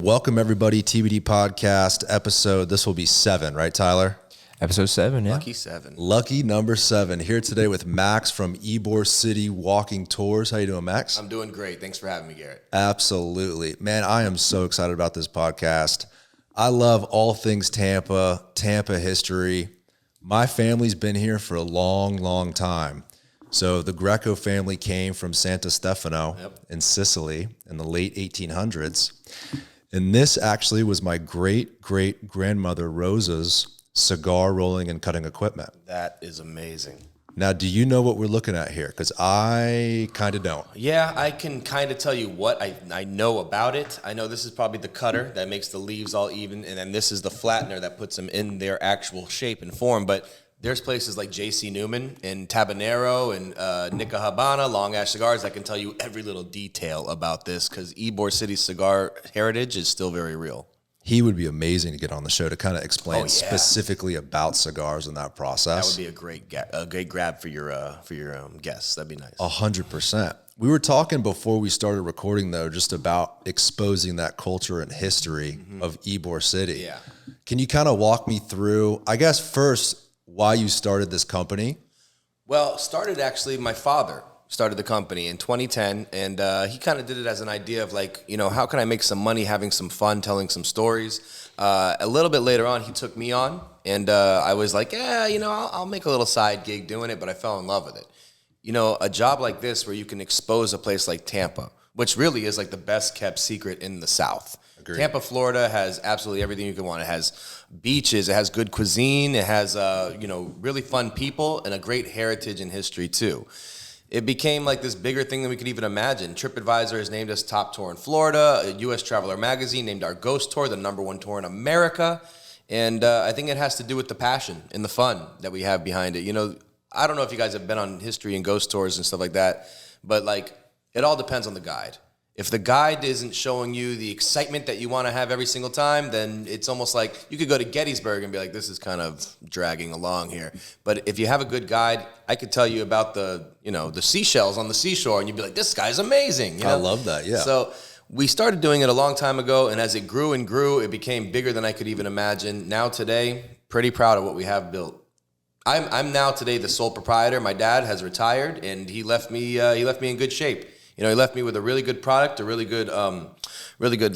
Welcome everybody, TBD Podcast episode. This will be 7, right, Tyler? Episode 7, yeah. Lucky 7. Lucky number 7. Here today with Max from Ybor City Walking Tours. How you doing, Max? I'm doing great. Thanks for having me, Garrett. Absolutely. Man, I am so excited about this podcast. I love all things Tampa history. My family's been here for a long, long time. So the Greco family came from Santa Stefano in Sicily in the late 1800s. And this actually was my great-great-grandmother Rosa's cigar rolling and cutting equipment. That is amazing. Now, do you know what we're looking at here? Because I kind of don't. Yeah, I can kind of tell you what I know about it. I know this is probably the cutter that makes the leaves all even, and then this is the flattener that puts them in their actual shape and form. But there's places like J.C. Newman and Tabanero and Nica Habana, Long Ash Cigars that can tell you every little detail about this because Ybor City's cigar heritage is still very real. He would be amazing to get on the show to kind of explain specifically about cigars and that process. That would be a great grab for your guests. That'd be nice. 100%. We were talking before we started recording, though, just about exposing that culture and history of Ybor City. Yeah. Can you kind of walk me through, I guess, first, why you started this company? Well, my father started the company in 2010, and he kind of did it as an idea of like, how can I make some money having some fun, telling some stories? A little bit later on, he took me on, and I was like, I'll make a little side gig doing it, but I fell in love with it. A job like this where you can expose a place like Tampa, which really is like the best kept secret in the South. Agreed. Tampa, Florida has absolutely everything you can want. It has beaches, it has good cuisine, it has really fun people, and a great heritage and history too. It became like this bigger thing than we could even imagine. TripAdvisor has named us top tour in Florida. A U.S. Traveler magazine named our Ghost Tour the #1 tour in America. And I think it has to do with the passion and the fun that we have behind it. I don't know if you guys have been on history and ghost tours and stuff like that, but like it all depends on the guide. If the guide isn't showing you the excitement that you want to have every single time, then it's almost like you could go to Gettysburg and be like, this is kind of dragging along here. But if you have a good guide, I could tell you about the seashells on the seashore, and you'd be like, this guy's amazing. I love that, yeah. So we started doing it a long time ago, and as it grew and grew, it became bigger than I could even imagine. Now today, pretty proud of what we have built. I'm now today the sole proprietor. My dad has retired, and he left me in good shape. He left me with a really good product, a really good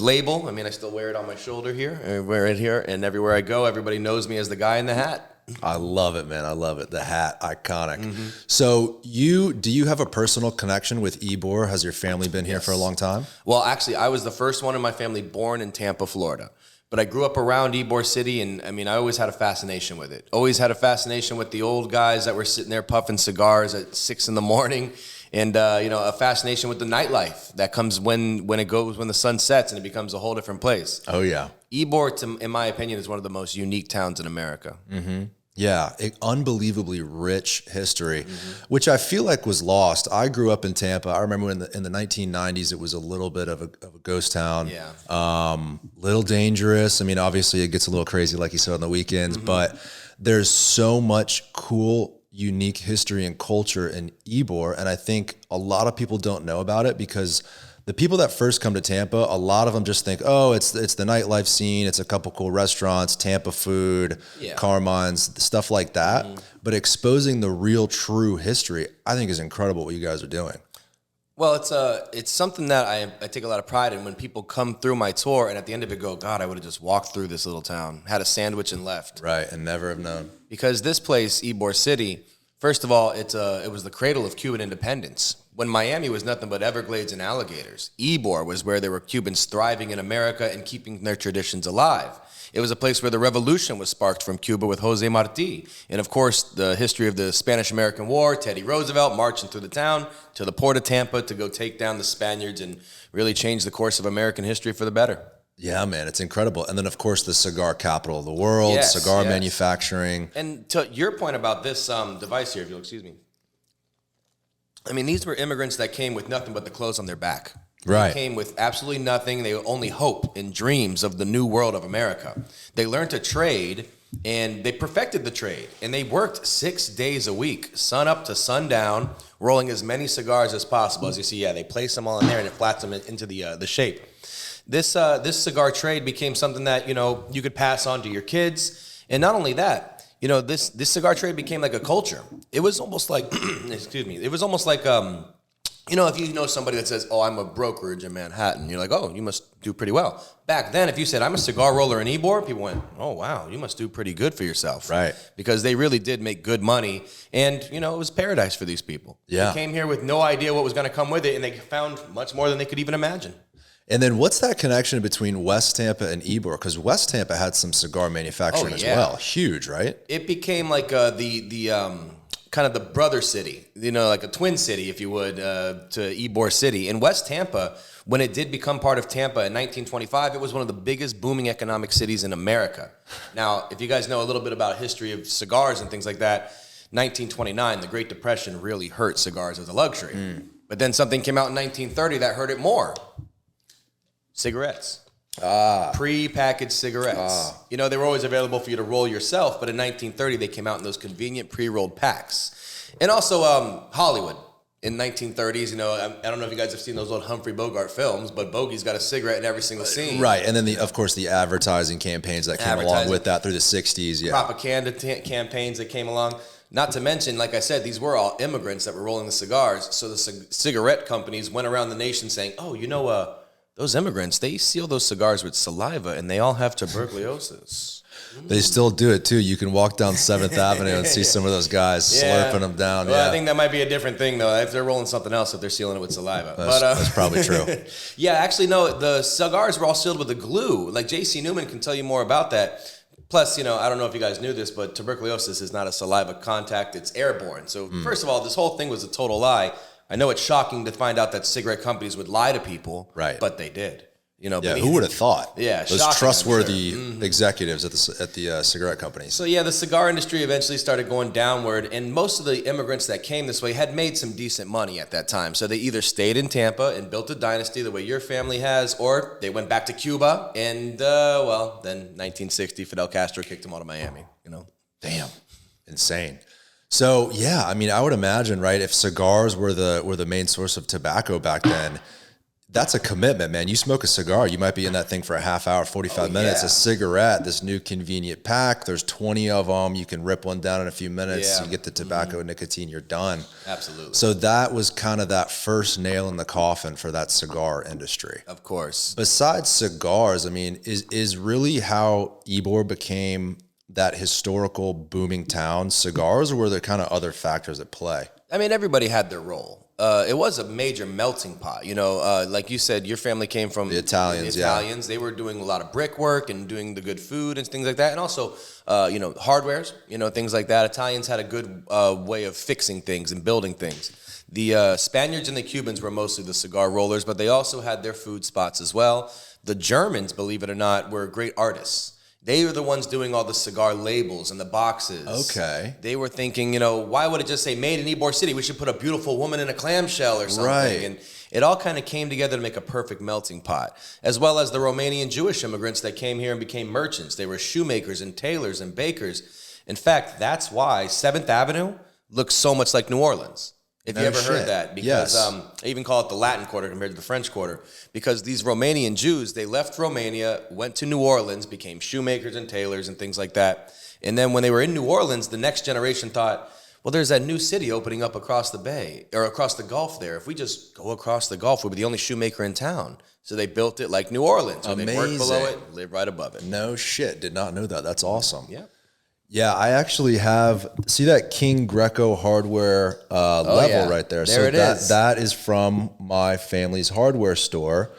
label. I mean, I still wear it on my shoulder here. I wear it here, and everywhere I go, everybody knows me as the guy in the hat. I love it, man. I love it. The hat, iconic. So do you have a personal connection with Ybor? Has your family been here for a long time? Well, actually, I was the first one in my family born in Tampa, Florida. But I grew up around Ybor City, and I mean, I always had a fascination with it. Always had a fascination with the old guys that were sitting there puffing cigars at 6 a.m. And, a fascination with the nightlife that comes when the sun sets and it becomes a whole different place. Oh, yeah. Ybor, in my opinion, is one of the most unique towns in America. Mm-hmm. Yeah, unbelievably rich history, which I feel like was lost. I grew up in Tampa. I remember in the 1990s, it was a little bit of a ghost town. Yeah. Little dangerous. I mean, obviously it gets a little crazy, like you said, on the weekends, but there's so much cool, unique history and culture in Ybor, and I think a lot of people don't know about it because the people that first come to Tampa, a lot of them just think, oh, it's the nightlife scene, it's a couple cool restaurants, Tampa food, Carmine's, stuff like that. But exposing the real, true history, I think is incredible what you guys are doing. Well, it's something that I take a lot of pride in when people come through my tour and at the end of it go, God, I would have just walked through this little town, had a sandwich and left. Right, and never have known. Because this place, Ybor City, first of all, it was the cradle of Cuban independence. When Miami was nothing but Everglades and alligators, Ybor was where there were Cubans thriving in America and keeping their traditions alive. It was a place where the revolution was sparked from Cuba with Jose Marti. And of course, the history of the Spanish-American War, Teddy Roosevelt marching through the town to the port of Tampa to go take down the Spaniards and really change the course of American history for the better. Yeah, man, it's incredible. And then, of course, the cigar capital of the world, cigar manufacturing. And to your point about this device here, if you'll excuse me, I mean, these were immigrants that came with nothing but the clothes on their back. Right. They came with absolutely nothing. They only hope and dreams of the new world of America. They learned to trade, and they perfected the trade. And they worked 6 days a week, sun up to sundown, rolling as many cigars as possible. As you see, they place them all in there, and it flats them into the shape. This cigar trade became something that, you could pass on to your kids. And not only that, this cigar trade became like a culture. It was almost like, excuse me, it was almost like, if you know somebody that says, oh, I'm a brokerage in Manhattan, you're like, oh, you must do pretty well. Back then, if you said, I'm a cigar roller in Ybor, people went, oh, wow, you must do pretty good for yourself. Right. Because they really did make good money. And, it was paradise for these people. Yeah. They came here with no idea what was going to come with it, and they found much more than they could even imagine. And then what's that connection between West Tampa and Ybor? Because West Tampa had some cigar manufacturing as well. Huge, right? It became like the kind of the brother city, like a twin city, if you would, to Ybor City. In West Tampa, when it did become part of Tampa in 1925, it was one of the biggest booming economic cities in America. Now, if you guys know a little bit about history of cigars and things like that, 1929, the Great Depression really hurt cigars as a luxury. But then something came out in 1930 that hurt it more. Cigarettes. Pre-packaged cigarettes. They were always available for you to roll yourself, but in 1930 they came out in those convenient pre-rolled packs. And also Hollywood in 1930s, I don't know if you guys have seen those old Humphrey Bogart films, but Bogey's got a cigarette in every single scene. Right, and then of course the advertising campaigns that came along with that through the 60s. Propaganda campaigns that came along. Not to mention, like I said, these were all immigrants that were rolling the cigars. So the cigarette companies went around the nation saying, oh, those immigrants, they seal those cigars with saliva, and they all have tuberculosis. They still do it, too. You can walk down 7th Avenue and see some of those guys slurping them down. Well, I think that might be a different thing, though. If they're rolling something else, if they're sealing it with saliva. That's probably true. Yeah, actually, no, the cigars were all sealed with a glue. Like J.C. Newman can tell you more about that. Plus, I don't know if you guys knew this, but tuberculosis is not a saliva contact. It's airborne. So, first of all, this whole thing was a total lie. I know it's shocking to find out that cigarette companies would lie to people, right? But they did. Who would have thought? Yeah, those shocking, trustworthy executives at the cigarette companies. So the cigar industry eventually started going downward, and most of the immigrants that came this way had made some decent money at that time. So they either stayed in Tampa and built a dynasty the way your family has, or they went back to Cuba, and then 1960, Fidel Castro kicked them out of Miami. Damn, insane. So I would imagine, right, if cigars were the main source of tobacco back then, that's a commitment, man. You smoke a cigar, you might be in that thing for a half hour, 45 minutes. A cigarette, this new convenient pack, there's 20 of them. You can rip one down in a few minutes. You get the tobacco, nicotine, you're done. Absolutely. So that was kind of that first nail in the coffin for that cigar industry. Of course. Besides cigars, is really how Ybor became that historical booming town cigars, or were there kind of other factors at play? Everybody had their role. It was a major melting pot. Like you said, your family came from the Italians. They were doing a lot of brickwork and doing the good food and things like that. And also, hardwares, things like that. Italians had a good way of fixing things and building things. The Spaniards and the Cubans were mostly the cigar rollers, but they also had their food spots as well. The Germans, believe it or not, were great artists. They were the ones doing all the cigar labels and the boxes. Okay. They were thinking, why would it just say made in Ybor City? We should put a beautiful woman in a clamshell or something. Right. And it all kind of came together to make a perfect melting pot, as well as the Romanian Jewish immigrants that came here and became merchants. They were shoemakers and tailors and bakers. In fact, that's why 7th Avenue looks so much like New Orleans. If you ever heard that, because I even call it the Latin Quarter compared to the French Quarter, because these Romanian Jews, they left Romania, went to New Orleans, became shoemakers and tailors and things like that. And then when they were in New Orleans, the next generation thought, well, there's that new city opening up across the bay or across the Gulf there. If we just go across the Gulf, we'll be the only shoemaker in town. So they built it like New Orleans, where they work below it, live right above it. No shit, did not know that. That's awesome. Yeah. Yeah, I actually see that King Greco hardware level right there. There it is. That is from my family's hardware store.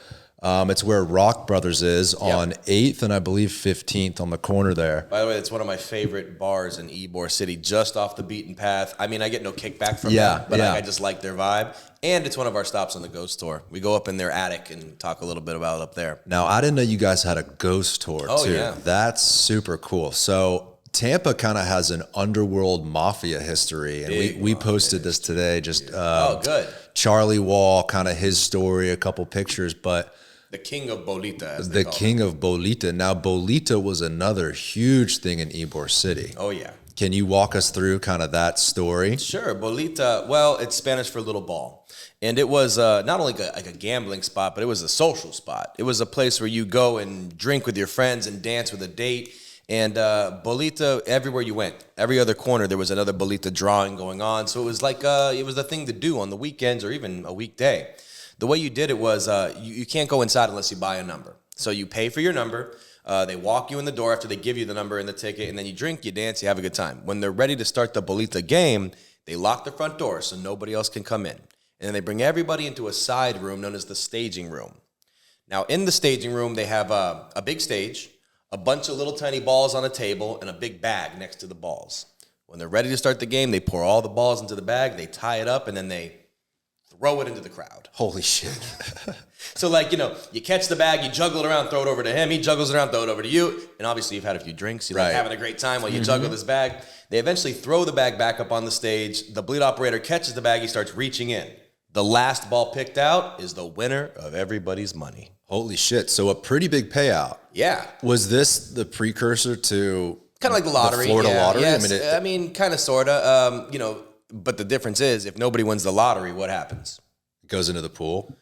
It's where Rock Brothers is on 8th and I believe 15th on the corner there. By the way, it's one of my favorite bars in Ybor City, just off the beaten path. I get no kickback from them, but I just like their vibe. And it's one of our stops on the ghost tour. We go up in their attic and talk a little bit about it up there. Now, I didn't know you guys had a ghost tour too. Yeah. That's super cool. So Tampa kind of has an underworld mafia history, and we posted this today. Just good. Charlie Wall, kind of his story, a couple pictures, but the king of Bolita, as the king of Bolita. Now, Bolita was another huge thing in Ybor City. Oh yeah, Can you walk us through kind of that story? Sure. Bolita, well, it's Spanish for little ball. And it was not only like a gambling spot, but it was a social spot. It was a place where you go and drink with your friends and dance with a date. And bolita, everywhere you went, every other corner, there was another bolita drawing going on. So it was like, it was the thing to do on the weekends or even a weekday. The way you did it was you can't go inside unless you buy a number. So you pay for your number. They walk you in the door after they give you the number and the ticket, and then you drink, you dance, you have a good time. When they're ready to start the bolita game, they lock the front door so nobody else can come in. And then they bring everybody into a side room known as the staging room. Now, in the staging room, they have a big stage, a bunch of little tiny balls on a table, and a big bag next to the balls. When they're ready to start the game, they pour all the balls into the bag, they tie it up, and then they throw it into the crowd. Holy shit. So, like, you catch the bag, you juggle it around, throw it over to him, he juggles it around, throw it over to you, and obviously you've had a few drinks, you're like having a great time while you juggle this bag. They eventually throw the bag back up on the stage, the bleed operator catches the bag, he starts reaching in. The last ball picked out is the winner of everybody's money. Holy shit. So a pretty big payout. Yeah. Was this the precursor to kind of like the lottery? The Florida lottery? Yes. I mean, kind of, sort of. But the difference is if nobody wins the lottery, what happens? It goes into the pool.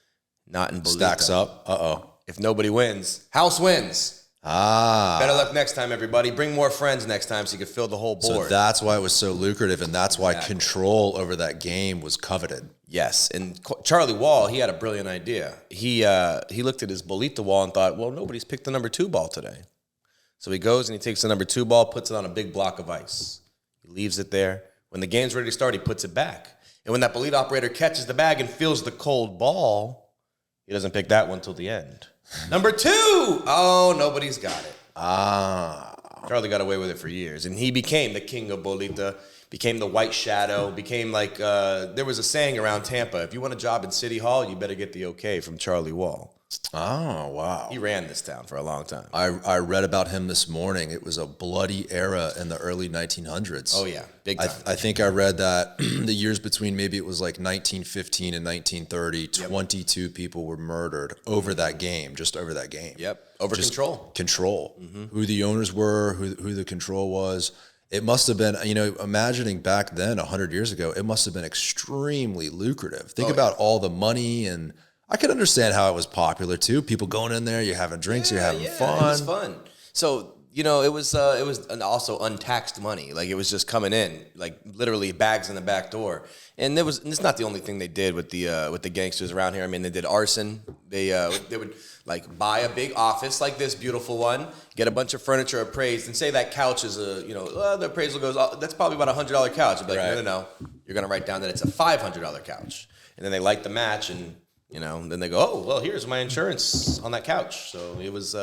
Not in Bolita. Stacks up. Uh-oh. If nobody wins, house wins. Better luck next time, everybody. Bring more friends next time so you can fill the whole board. So that's why it was so lucrative, and that's why control over that game was coveted. Yes, and Charlie Wall, he had a brilliant idea. He looked at his bolita wall and thought, well, nobody's picked the number 2 ball today. So he goes and he takes the number 2 ball, puts it on a big block of ice. He leaves it there. When the game's ready to start, he puts it back. And when that bolita operator catches the bag and feels the cold ball, he doesn't pick that one till the end. Number 2! Oh, nobody's got it. Charlie got away with it for years. And he became the king of bolita, became the white shadow, became like, there was a saying around Tampa, if you want a job in City Hall, you better get the okay from Charlie Wall. Oh, wow. He ran this town for a long time. I read about him this morning. It was a bloody era in the early 1900s. Oh, yeah. Big time. I think I read that the years between maybe it was like 1915 and 1930, 22 people were murdered over that game, just over that game. Yep. Over just control. Control. Who the owners were, who the control was. It must have been, imagining back then, 100 years ago, it must have been extremely lucrative. Think about all the money, and I could understand how it was popular too. People going in there, you're having drinks, you're having fun. It was fun. So, it was also untaxed money. Like, it was just coming in, like literally bags in the back door. And it's not the only thing they did with the gangsters around here. I mean, they did arson. They would like buy a big office like this beautiful one, get a bunch of furniture appraised, and say that couch is the appraisal goes, that's probably about $100 couch. I'd be like, no, you're gonna write down that it's a $500 couch, and then they light the match, and then they go, oh well, here's my insurance on that couch. So it was,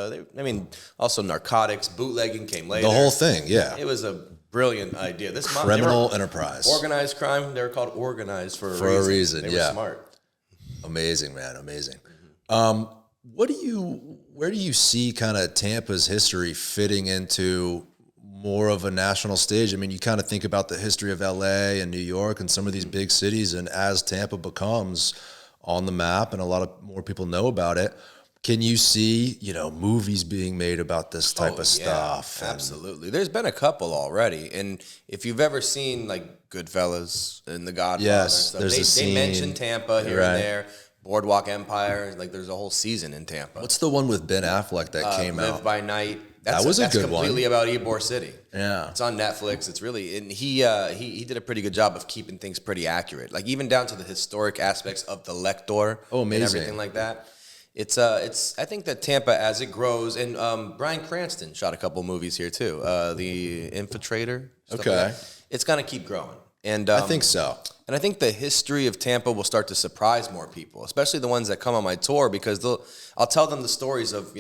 also narcotics, bootlegging came later. The whole thing, yeah. It was a brilliant idea. This criminal enterprise, organized crime. They were called organized for a reason. They were smart. Amazing, man, amazing. Where do you see kind of Tampa's history fitting into more of a national stage? I mean, you kind of think about the history of LA and New York and some of these big cities, and as Tampa becomes on the map and a lot of more people know about it, can you see, movies being made about this type of stuff? Absolutely. There's been a couple already. And if you've ever seen like Goodfellas and The Godfather and stuff, they mention Tampa here and there. Boardwalk Empire, like there's a whole season in Tampa. What's the one with Ben Affleck that came out? Live by Night. That was a good one. That's completely about Ybor City. Yeah. It's on Netflix. It's really, and he did a pretty good job of keeping things pretty accurate. Like even down to the historic aspects of the Lector. Oh, amazing. And everything like that. It's I think that Tampa, as it grows, and Bryan Cranston shot a couple movies here too. The Infiltrator. Okay. Like it's gonna keep growing. And I think so. And I think the history of Tampa will start to surprise more people, especially the ones that come on my tour, because I'll tell them the stories of,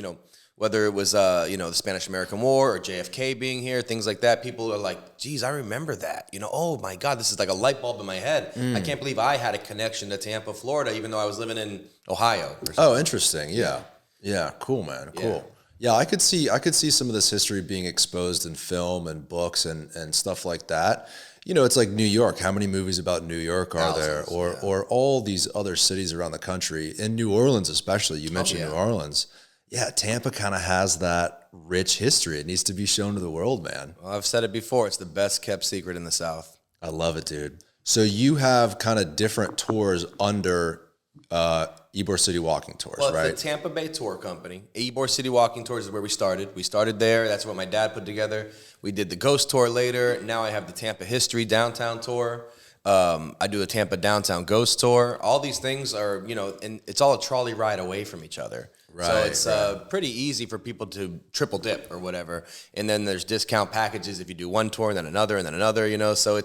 whether it was, the Spanish-American War or JFK being here, things like that. People are like, geez, I remember that. Oh, my God, this is like a light bulb in my head. I can't believe I had a connection to Tampa, Florida, even though I was living in Ohio. Oh, interesting. Yeah. Yeah. Cool, man. Cool. Yeah, I could see some of this history being exposed in film and books and stuff like that. It's like New York. How many movies about New York are there? Or all these other cities around the country. In New Orleans especially, you mentioned New Orleans. Yeah, Tampa kind of has that rich history. It needs to be shown to the world, man. Well, I've said it before. It's the best kept secret in the South. I love it, dude. So you have kind of different tours under Ybor City Walking Tours, well, it's right? the Tampa Bay Tour Company. Ybor City Walking Tours is where we started. We started there. That's what my dad put together. We did the Ghost Tour later. Now I have the Tampa History Downtown Tour. I do a Tampa Downtown Ghost Tour. All these things are, and it's all a trolley ride away from each other. Right, so it's pretty easy for people to triple dip or whatever. And then there's discount packages if you do one tour and then another, So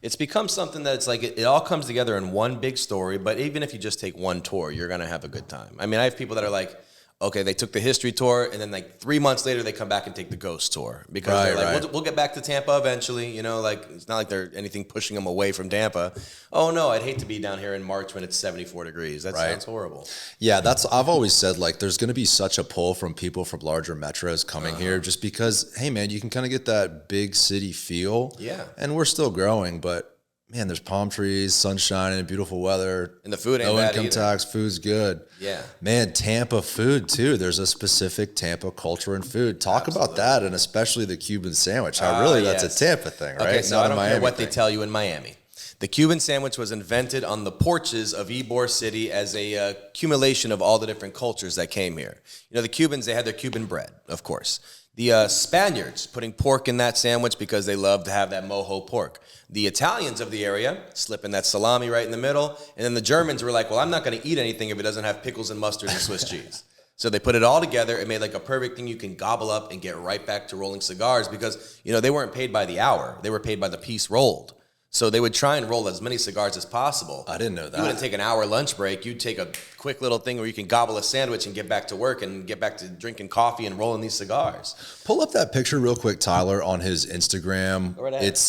it's become something that it's like it all comes together in one big story. But even if you just take one tour, you're going to have a good time. I mean, I have people that are like, okay, they took the history tour, and then like 3 months later, they come back and take the ghost tour because they're like, we'll get back to Tampa eventually. Like it's not like there's anything pushing them away from Tampa. Oh no, I'd hate to be down here in March when it's 74 degrees. That sounds horrible. Yeah, I've always said like there's going to be such a pull from people from larger metros coming here just because, hey man, you can kind of get that big city feel. Yeah, and we're still growing, but. Man, there's palm trees, sunshine, and beautiful weather. And the food ain't no bad income either. tax, food's good. Yeah. Man, Tampa food too. There's a specific Tampa culture and food. Talk about that, and especially the Cuban sandwich. How really that's a Tampa thing, right? Okay, so Not I don't a Miami care what thing. they tell you in Miami. The Cuban sandwich was invented on the porches of Ybor City as a accumulation of all the different cultures that came here. The Cubans, they had their Cuban bread, of course. The Spaniards putting pork in that sandwich because they love to have that mojo pork. The Italians of the area slipping that salami right in the middle. And then the Germans were like, well, I'm not going to eat anything if it doesn't have pickles and mustard and Swiss cheese. So they put it all together and made like a perfect thing you can gobble up and get right back to rolling cigars because, they weren't paid by the hour. They were paid by the piece rolled. So they would try and roll as many cigars as possible. I didn't know that. You wouldn't take an hour lunch break. You'd take a quick little thing where you can gobble a sandwich and get back to work and get back to drinking coffee and rolling these cigars. Pull up that picture real quick, Tyler, on his Instagram. Go right ahead.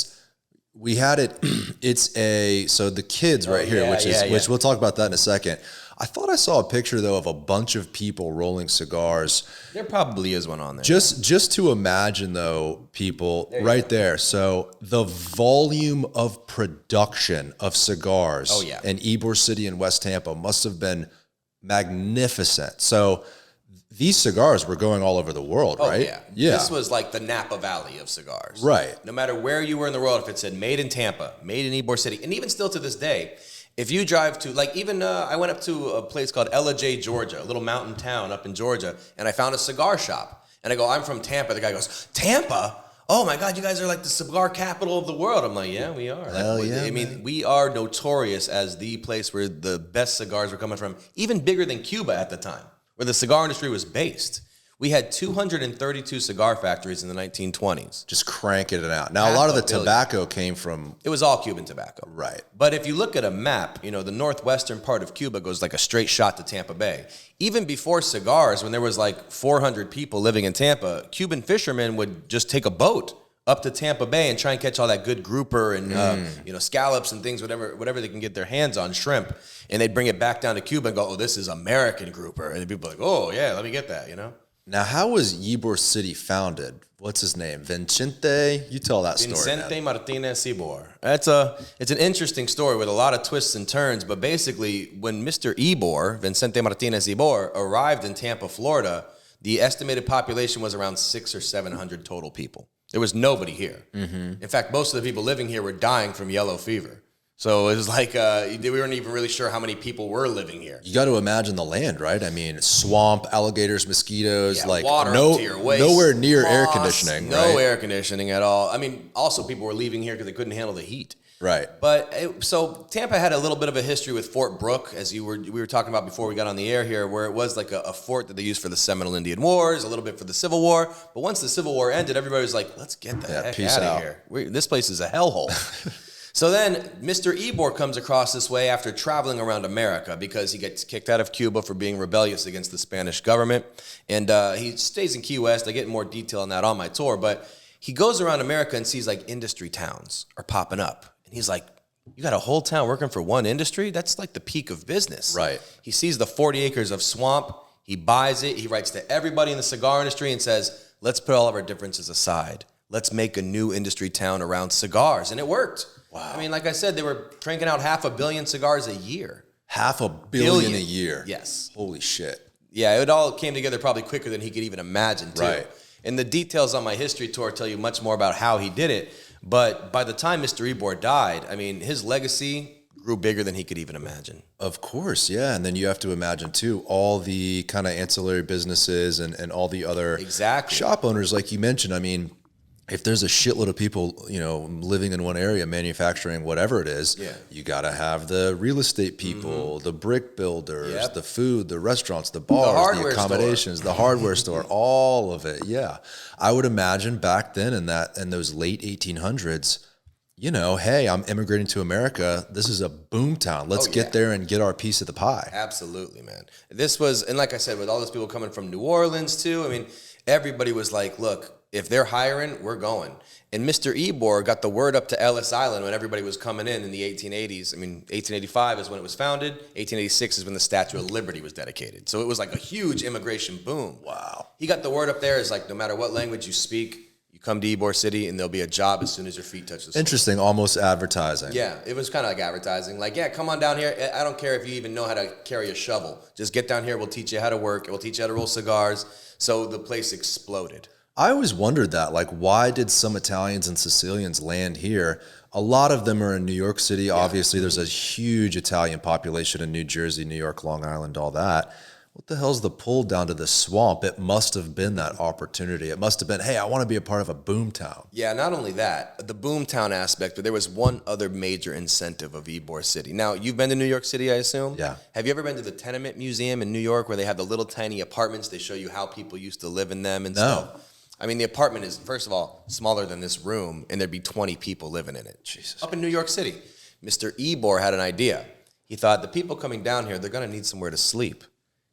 We had it. So the kids right here, yeah, which we'll talk about that in a second. I thought I saw a picture though of a bunch of people rolling cigars. There probably is one on there. Just to imagine though, people there. So the volume of production of cigars in Ybor City and West Tampa must have been magnificent. So these cigars were going all over the world, right? Yeah. This was like the Napa Valley of cigars. Right. No matter where you were in the world, if it said made in Tampa, made in Ybor City, and even still to this day, if you drive to, I went up to a place called J, Georgia, a little mountain town up in Georgia, and I found a cigar shop. And I go, I'm from Tampa. The guy goes, Tampa? Oh my God, you guys are like the cigar capital of the world. I'm like, yeah, we are. I mean, we are notorious as the place where the best cigars were coming from, even bigger than Cuba at the time, where the cigar industry was based. We had 232 cigar factories in the 1920s. Just cranking it out. Now, a lot of the tobacco came from... It was all Cuban tobacco. Right. But if you look at a map, the northwestern part of Cuba goes like a straight shot to Tampa Bay. Even before cigars, when there was like 400 people living in Tampa, Cuban fishermen would just take a boat up to Tampa Bay and try and catch all that good grouper and scallops and things, whatever they can get their hands on, shrimp, and they'd bring it back down to Cuba and go, oh, this is American grouper, and people are like, oh yeah, let me get that, Now, how was Ybor City founded? What's his name? Vincente? You tell that story. Vincente Martinez Ybor. It's an interesting story with a lot of twists and turns, but basically when Mr. Ybor, Vincente Martinez Ybor, arrived in Tampa, Florida, the estimated population was around 600 or 700 total people. There was nobody here. Mm-hmm. In fact, most of the people living here were dying from yellow fever. So it was like we weren't even really sure how many people were living here. You got to imagine the land, right? I mean, swamp, alligators, mosquitoes, water up to your waist, nowhere near moss, air conditioning. No air conditioning at all. I mean, also people were leaving here because they couldn't handle the heat. Right. But so Tampa had a little bit of a history with Fort Brooke, as we were talking about before we got on the air here, where it was like a fort that they used for the Seminole Indian Wars, a little bit for the Civil War. But once the Civil War ended, everybody was like, let's get the heck out of here. This place is a hellhole. So then Mr. Ybor comes across this way after traveling around America because he gets kicked out of Cuba for being rebellious against the Spanish government. And he stays in Key West. I get more detail on that on my tour. But he goes around America and sees like industry towns are popping up. And he's like, you got a whole town working for one industry? That's like the peak of business. Right. He sees the 40 acres of swamp. He buys it. He writes to everybody in the cigar industry and says, let's put all of our differences aside. Let's make a new industry town around cigars. And it worked. Wow. I mean, like I said, they were cranking out 500 million cigars a year. 500 million a year? Yes. Holy shit. Yeah, it all came together probably quicker than he could even imagine, too. Right. And the details on my history tour tell you much more about how he did it. But by the time Mr. Ybor died, I mean, his legacy grew bigger than he could even imagine. Of course, yeah. And then you have to imagine, too, all the kind of ancillary businesses and all the other shop owners, like you mentioned. I mean, if there's a shitload of people, you know, living in one area, manufacturing whatever it is, you got to have the real estate people, the brick builders, the food, the restaurants, the bars, the accommodations, the hardware store, all of it. Yeah. I would imagine back then in those late 1800s, you know, hey, I'm immigrating to America. This is a boom town. Let's get there and get our piece of the pie. Absolutely, man. This was, and like I said, with all those people coming from New Orleans too, I mean, everybody was like, look, if they're hiring, we're going. And Mr. Ybor got the word up to Ellis Island when everybody was coming in the 1880s. I mean, 1885 is when it was founded. 1886 is when the Statue of Liberty was dedicated. So it was like a huge immigration boom. Wow. He got the word up there. It's like, no matter what language you speak, you come to Ybor City and there'll be a job as soon as your feet touch the soil. Interesting, almost advertising. Yeah, it was kind of like advertising. Like, yeah, come on down here. I don't care if you even know how to carry a shovel. Just get down here. We'll teach you how to work. We'll teach you how to roll cigars. So the place exploded. I always wondered that, like, why did some Italians and Sicilians land here? A lot of them are in New York City. Obviously, there's a huge Italian population in New Jersey, New York, Long Island, all that. What the hell's the pull down to the swamp? It must have been that opportunity. It must have been, hey, I want to be a part of a boom town. Yeah, not only that, the boom town aspect, but there was one other major incentive of Ybor City. Now, you've been to New York City, I assume? Yeah. Have you ever been to the Tenement Museum in New York where they have the little tiny apartments? They show you how people used to live in them and stuff. I mean, the apartment is, first of all, smaller than this room, and there'd be 20 people living in it. Jesus. Up in New York City. Mr. Ybor had an idea. He thought, the people coming down here, they're going to need somewhere to sleep.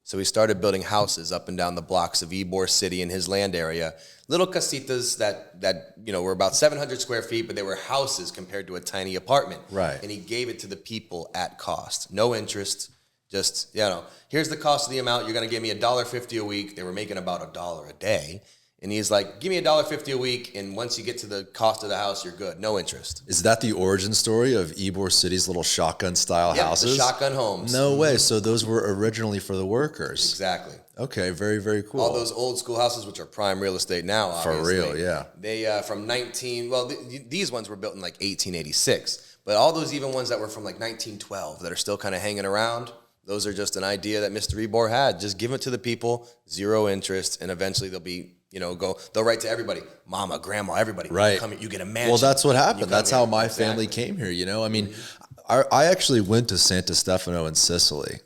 So he started building houses up and down the blocks of Ybor City in his land area. Little casitas that you know were about 700 square feet, but they were houses compared to a tiny apartment. Right. And he gave it to the people at cost. No interest. Just, you know, here's the cost of the amount. You're going to give me $1.50 a week. They were making about $1 a day. And he's like, give me $1.50 a week, and once you get to the cost of the house, you're good. No interest. Is that the origin story of Ybor City's little shotgun-style houses? Yeah, the shotgun homes. No way. So those were originally for the workers. Exactly. Okay, very, very cool. All those old school houses, which are prime real estate now, obviously. For real, yeah. They, these ones were built in like 1886. But all those even ones that were from like 1912 that are still kind of hanging around, those are just an idea that Mr. Ybor had. Just give it to the people, zero interest, and eventually they'll be... You know, they'll write to everybody, mama, grandma, everybody. Right. Come here, you get a mansion. Well, that's what happened. That's how my family came here, you know? I mean, I actually went to Santa Stefano in Sicily,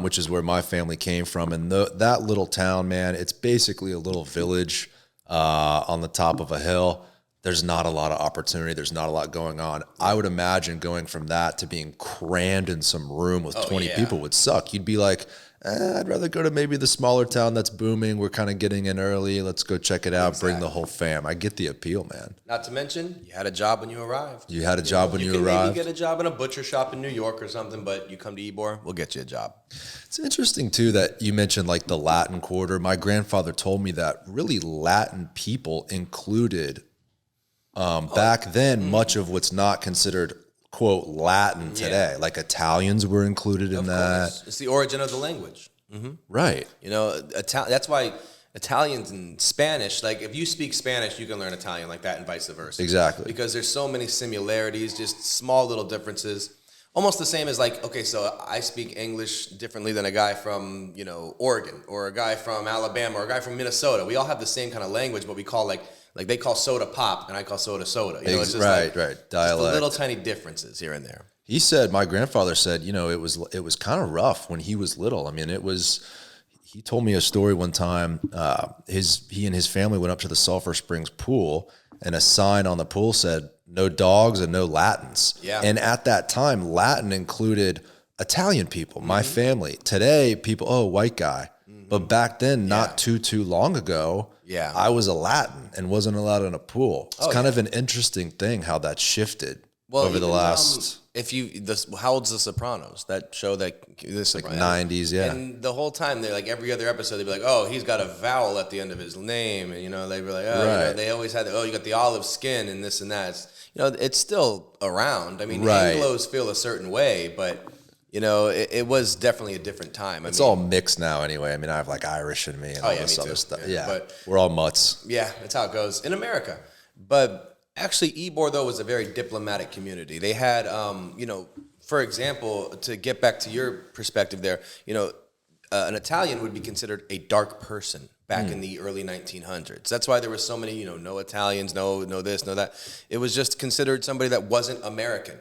which is where my family came from. And that little town, man, it's basically a little village on the top of a hill. There's not a lot of opportunity. There's not a lot going on. I would imagine going from that to being crammed in some room with 20 people would suck. You'd be like... I'd rather go to maybe the smaller town that's booming. We're kind of getting in early. Let's go check it out. Bring the whole fam. I get the appeal, man. Not to mention, you had a job when you arrived. You had a job when you arrived. You can maybe get a job in a butcher shop in New York or something, but you come to Ybor, we'll get you a job. It's interesting, too, that you mentioned like the Latin Quarter. My grandfather told me that really Latin people included back then much of what's not considered quote Latin today. Like Italians were included in that. It's the origin of the language. Mm-hmm. Right. You know, that's why Italians and Spanish, like if you speak Spanish, you can learn Italian like that and vice versa. Exactly. Because there's so many similarities, just small little differences. Almost the same as like, okay, so I speak English differently than a guy from, you know, Oregon or a guy from Alabama or a guy from Minnesota. We all have the same kind of language, but we call like they call soda pop and I call soda soda. You know, it's just right. Dialect. Just the little tiny differences here and there. He said, my grandfather said, you know, it was kind of rough when he was little. I mean, he told me a story one time. He and his family went up to the Sulphur Springs pool and a sign on the pool said, no dogs and no Latins. Yeah. And at that time, Latin included Italian people, my family. Today, people, white guy. But back then, not too long ago, I was a Latin and wasn't allowed in a pool. It's kind of an interesting thing how that shifted over the last... how old's The Sopranos? That show The Sopranos. Like 90s, yeah. And the whole time, they're like every other episode, they'd be like, oh, he's got a vowel at the end of his name. And, you know, they'd be like, oh, you know, they always had, you got the olive skin and this and that. It's still around. I mean, Anglos feel a certain way, but... You know, it was definitely a different time. It's all mixed now anyway. I mean, I have like Irish in me and all this other stuff. Yeah, but we're all mutts. Yeah, that's how it goes in America. But actually, Ybor, though, was a very diplomatic community. They had, you know, for example, to get back to your perspective there, you know, an Italian would be considered a dark person back in the early 1900s. That's why there were so many, you know, no Italians, no this, no that. It was just considered somebody that wasn't American.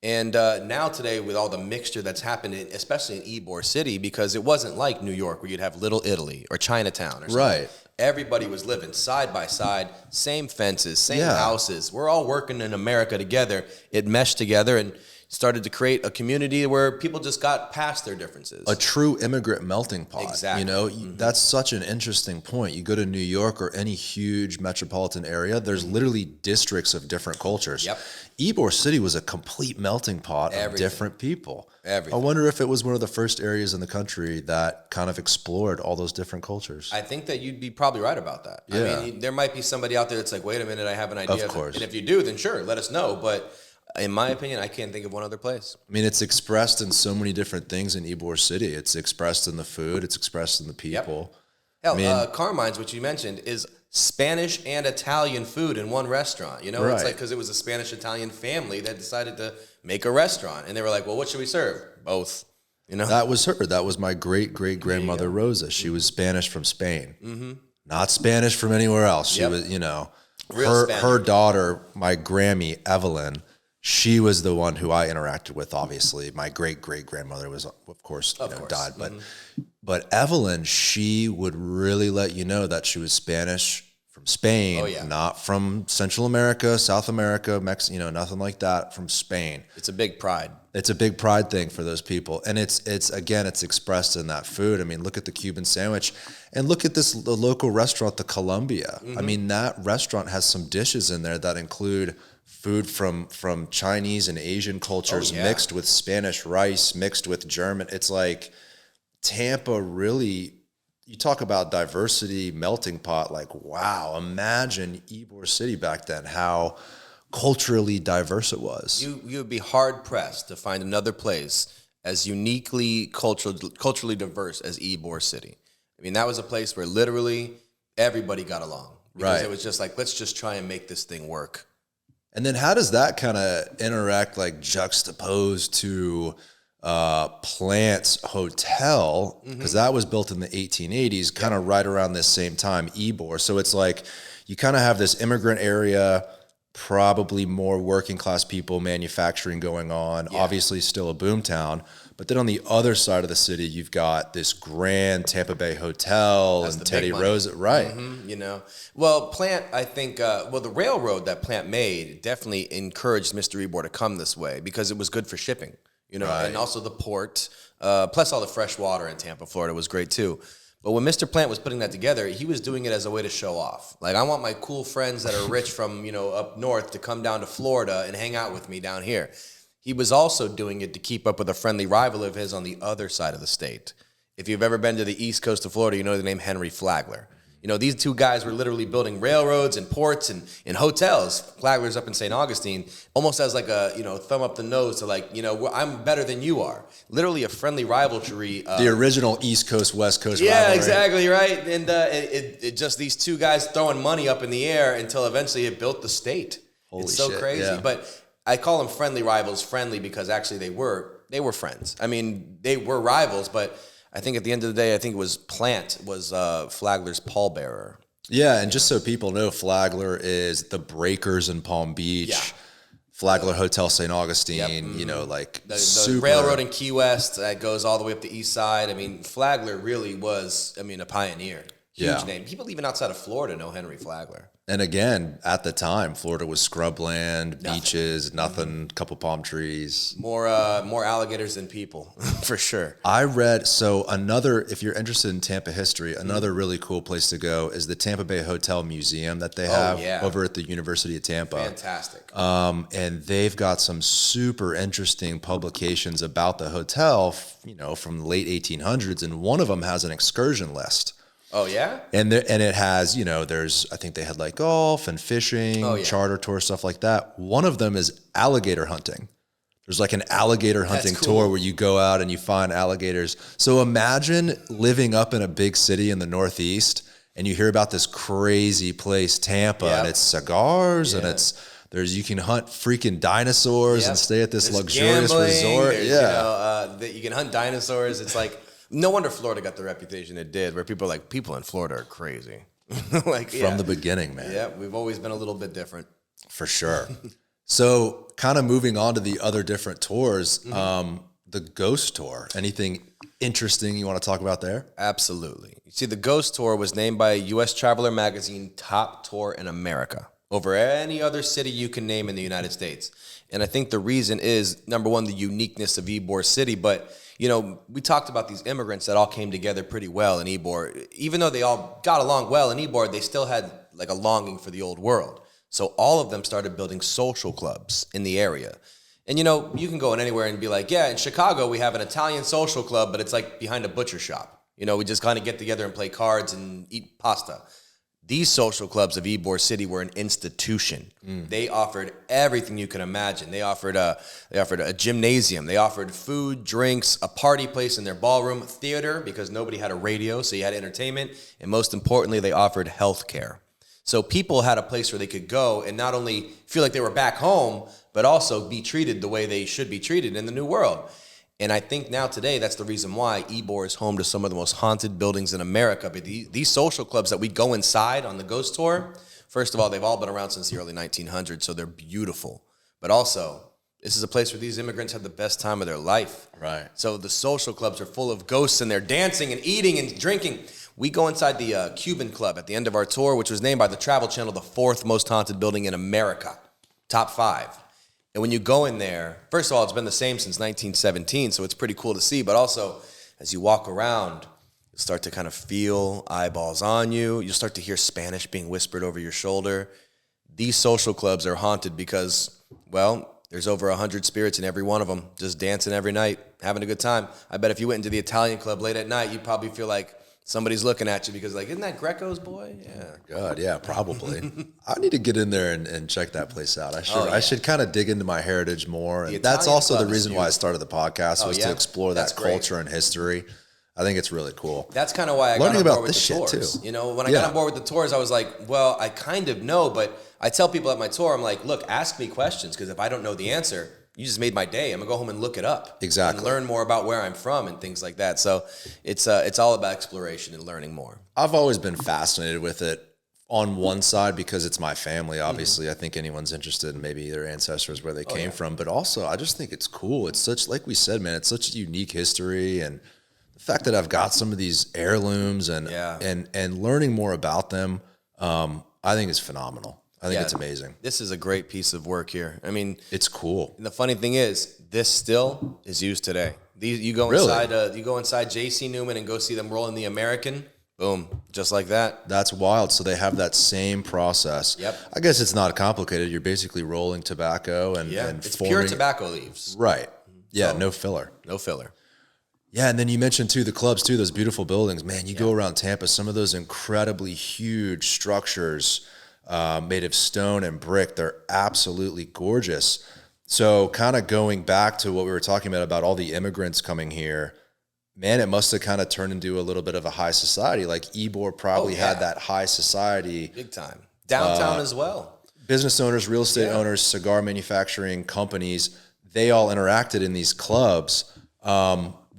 And now today, with all the mixture that's happened, especially in Ybor City, because it wasn't like New York where you'd have Little Italy or Chinatown or something. Right. Everybody was living side by side, same fences, same houses. We're all working in America together. It meshed together and started to create a community where people just got past their differences. A true immigrant melting pot. Exactly. You know, that's such an interesting point. You go to New York or any huge metropolitan area, there's literally districts of different cultures. Yep. Ybor City was a complete melting pot of different people. Everything. I wonder if it was one of the first areas in the country that kind of explored all those different cultures. I think that you'd be probably right about that. Yeah. I mean, there might be somebody out there that's like, wait a minute, I have an idea. Of course. And if you do, then sure, let us know. But in my opinion, I can't think of one other place. I mean, it's expressed in so many different things in Ybor City. It's expressed in the food. It's expressed in the people. Hell, I mean, Carmine's, which you mentioned, is Spanish and Italian food in one restaurant. You know, it's like because it was a Spanish-Italian family that decided to make a restaurant. And they were like, well, what should we serve? Both. You know? That was her. That was my great-great-grandmother, Rosa. She was Spanish from Spain. Not Spanish from anywhere else. She was, you know, her daughter, my Grammy, Evelyn, she was the one who I interacted with, obviously. My great-great-grandmother was, of course, died. But Evelyn, she would really let you know that she was Spanish from Spain, not from Central America, South America, Mexico, you know, nothing like that, from Spain. It's a big pride. It's a big pride thing for those people. And it's expressed in that food. I mean, look at the Cuban sandwich and look at the local restaurant, the Columbia. I mean, that restaurant has some dishes in there that include food from Chinese and Asian cultures mixed with Spanish rice, mixed with German. It's like Tampa really, you talk about diversity, melting pot, like, wow, imagine Ybor City back then, how culturally diverse it was. You would be hard-pressed to find another place as uniquely culturally diverse as Ybor City. I mean, that was a place where literally everybody got along. Because it was just like, let's just try and make this thing work. And then how does that kind of interact, like juxtaposed to Plant's Hotel? Because that was built in the 1880s, kind of right around this same time, Ybor. So it's like you kind of have this immigrant area, probably more working class people, manufacturing going on, obviously still a boom town. But then on the other side of the city, you've got this grand Tampa Bay Hotel and Teddy Roosevelt, You know, well, Plant, I think, the railroad that Plant made definitely encouraged Mr. Ybor to come this way because it was good for shipping, you know, and also the port, plus all the fresh water in Tampa, Florida was great too. But when Mr. Plant was putting that together, he was doing it as a way to show off. Like, I want my cool friends that are rich from, you know, up north to come down to Florida and hang out with me down here. He was also doing it to keep up with a friendly rival of his on the other side of the state. If you've ever been to the east coast of Florida, you know the name Henry Flagler. You know, these two guys were literally building railroads and ports and hotels. Flagler's up in St. Augustine, almost as like a, you know, thumb up the nose to like, you know, I'm better than you are. Literally a friendly rivalry. The original East Coast, West Coast rivalry. Yeah, exactly, right? And it just these two guys throwing money up in the air until eventually it built the state. Holy it's so shit, crazy. yeah. But I call them friendly rivals, friendly because actually they were friends. I mean, they were rivals, but I think at the end of the day, I think it was Plant was Flagler's pallbearer. Yeah, and just so people know, Flagler is the Breakers in Palm Beach, Flagler Hotel St. Augustine, you know, like the super. railroad in Key West that goes all the way up the east side. I mean, Flagler really was, I mean, a pioneer. Huge name. People even outside of Florida know Henry Flagler. And again, at the time, Florida was scrubland, beaches, nothing, couple palm trees. More alligators than people, for sure. I read, so another, if you're interested in Tampa history, another really cool place to go is the Tampa Bay Hotel Museum that they have over at the University of Tampa. Fantastic. And they've got some super interesting publications about the hotel, you know, from the late 1800s, and one of them has an excursion list. Oh, yeah? And it has, you know, I think they had like golf and fishing, charter tours, stuff like that. One of them is alligator hunting. There's like an alligator hunting tour where you go out and you find alligators. So imagine living up in a big city in the Northeast and you hear about this crazy place, Tampa, and it's cigars and you can hunt freaking dinosaurs and stay at this luxurious resort. You can hunt dinosaurs. It's like, no wonder Florida got the reputation it did, where people are like, people in Florida are crazy. From the beginning, man. Yeah, we've always been a little bit different. For sure. So kind of moving on to the other different tours, the Ghost Tour, anything interesting you want to talk about there? Absolutely. You see, the Ghost Tour was named by U.S. Traveler Magazine top tour in America over any other city you can name in the United States. And I think the reason is, number one, the uniqueness of Ybor City. But, you know, we talked about these immigrants that all came together pretty well in Ybor. Even though they all got along well in Ybor, they still had like a longing for the old world. So all of them started building social clubs in the area. And, you know, you can go in anywhere and be like, yeah, in Chicago, we have an Italian social club, but it's like behind a butcher shop. You know, we just kind of get together and play cards and eat pasta. These social clubs of Ybor City were an institution. They offered everything you can imagine. They offered a gymnasium. They offered food, drinks, a party place in their ballroom, theater, because nobody had a radio, so you had entertainment. And most importantly, they offered health care. So people had a place where they could go and not only feel like they were back home, but also be treated the way they should be treated in the new world. And I think now today, that's the reason why Ybor is home to some of the most haunted buildings in America. But these social clubs that we go inside on the Ghost Tour, first of all, they've all been around since the early 1900s, so they're beautiful. But also, this is a place where these immigrants had the best time of their life. Right. So the social clubs are full of ghosts, and they're dancing and eating and drinking. We go inside the Cuban Club at the end of our tour, which was named by the Travel Channel the 4th most haunted building in America, top 5. And when you go in there, first of all, it's been the same since 1917, so it's pretty cool to see. But also, as you walk around, you'll start to kind of feel eyeballs on you. You'll start to hear Spanish being whispered over your shoulder. These social clubs are haunted because, well, there's over 100 spirits in every one of them, just dancing every night, having a good time. I bet if you went into the Italian club late at night, you'd probably feel like somebody's looking at you because, like, isn't that Greco's boy? Yeah. God, yeah, probably. I need to get in there and check that place out. I should kind of dig into my heritage more. And that's also the reason why I started the podcast was to explore that culture and history. I think it's really cool. That's kind of why I got on board with the tours. You know, when I got on board with the tours, I was like, well, I kind of know, but I tell people at my tour, I'm like, look, ask me questions, because if I don't know the answer, you just made my day. I'm gonna go home and look it up. Exactly. And learn more about where I'm from and things like that. So it's all about exploration and learning more. I've always been fascinated with it on one side because it's my family. Obviously, I think anyone's interested in maybe their ancestors, where they came from. But also, I just think it's cool. It's such, like we said, man, it's such a unique history. And the fact that I've got some of these heirlooms and learning more about them, I think is phenomenal. I think it's amazing. This is a great piece of work here. I mean, it's cool. And the funny thing is, this still is used today. You go inside J.C. Newman and go see them rolling the American. Boom, just like that. That's wild. So they have that same process. Yep. I guess it's not complicated. You're basically rolling tobacco and it's forming pure tobacco leaves. Right. Yeah. So, no filler. No filler. Yeah, and then you mentioned too the clubs too. Those beautiful buildings, man. You go around Tampa, some of those incredibly huge structures. Made of stone and brick. They're absolutely gorgeous. So kind of going back to what we were talking about all the immigrants coming here, man, it must have kind of turned into a little bit of a high society. Like Ybor probably had that high society. Big time. Downtown as well. Business owners, real estate owners, cigar manufacturing companies, they all interacted in these clubs.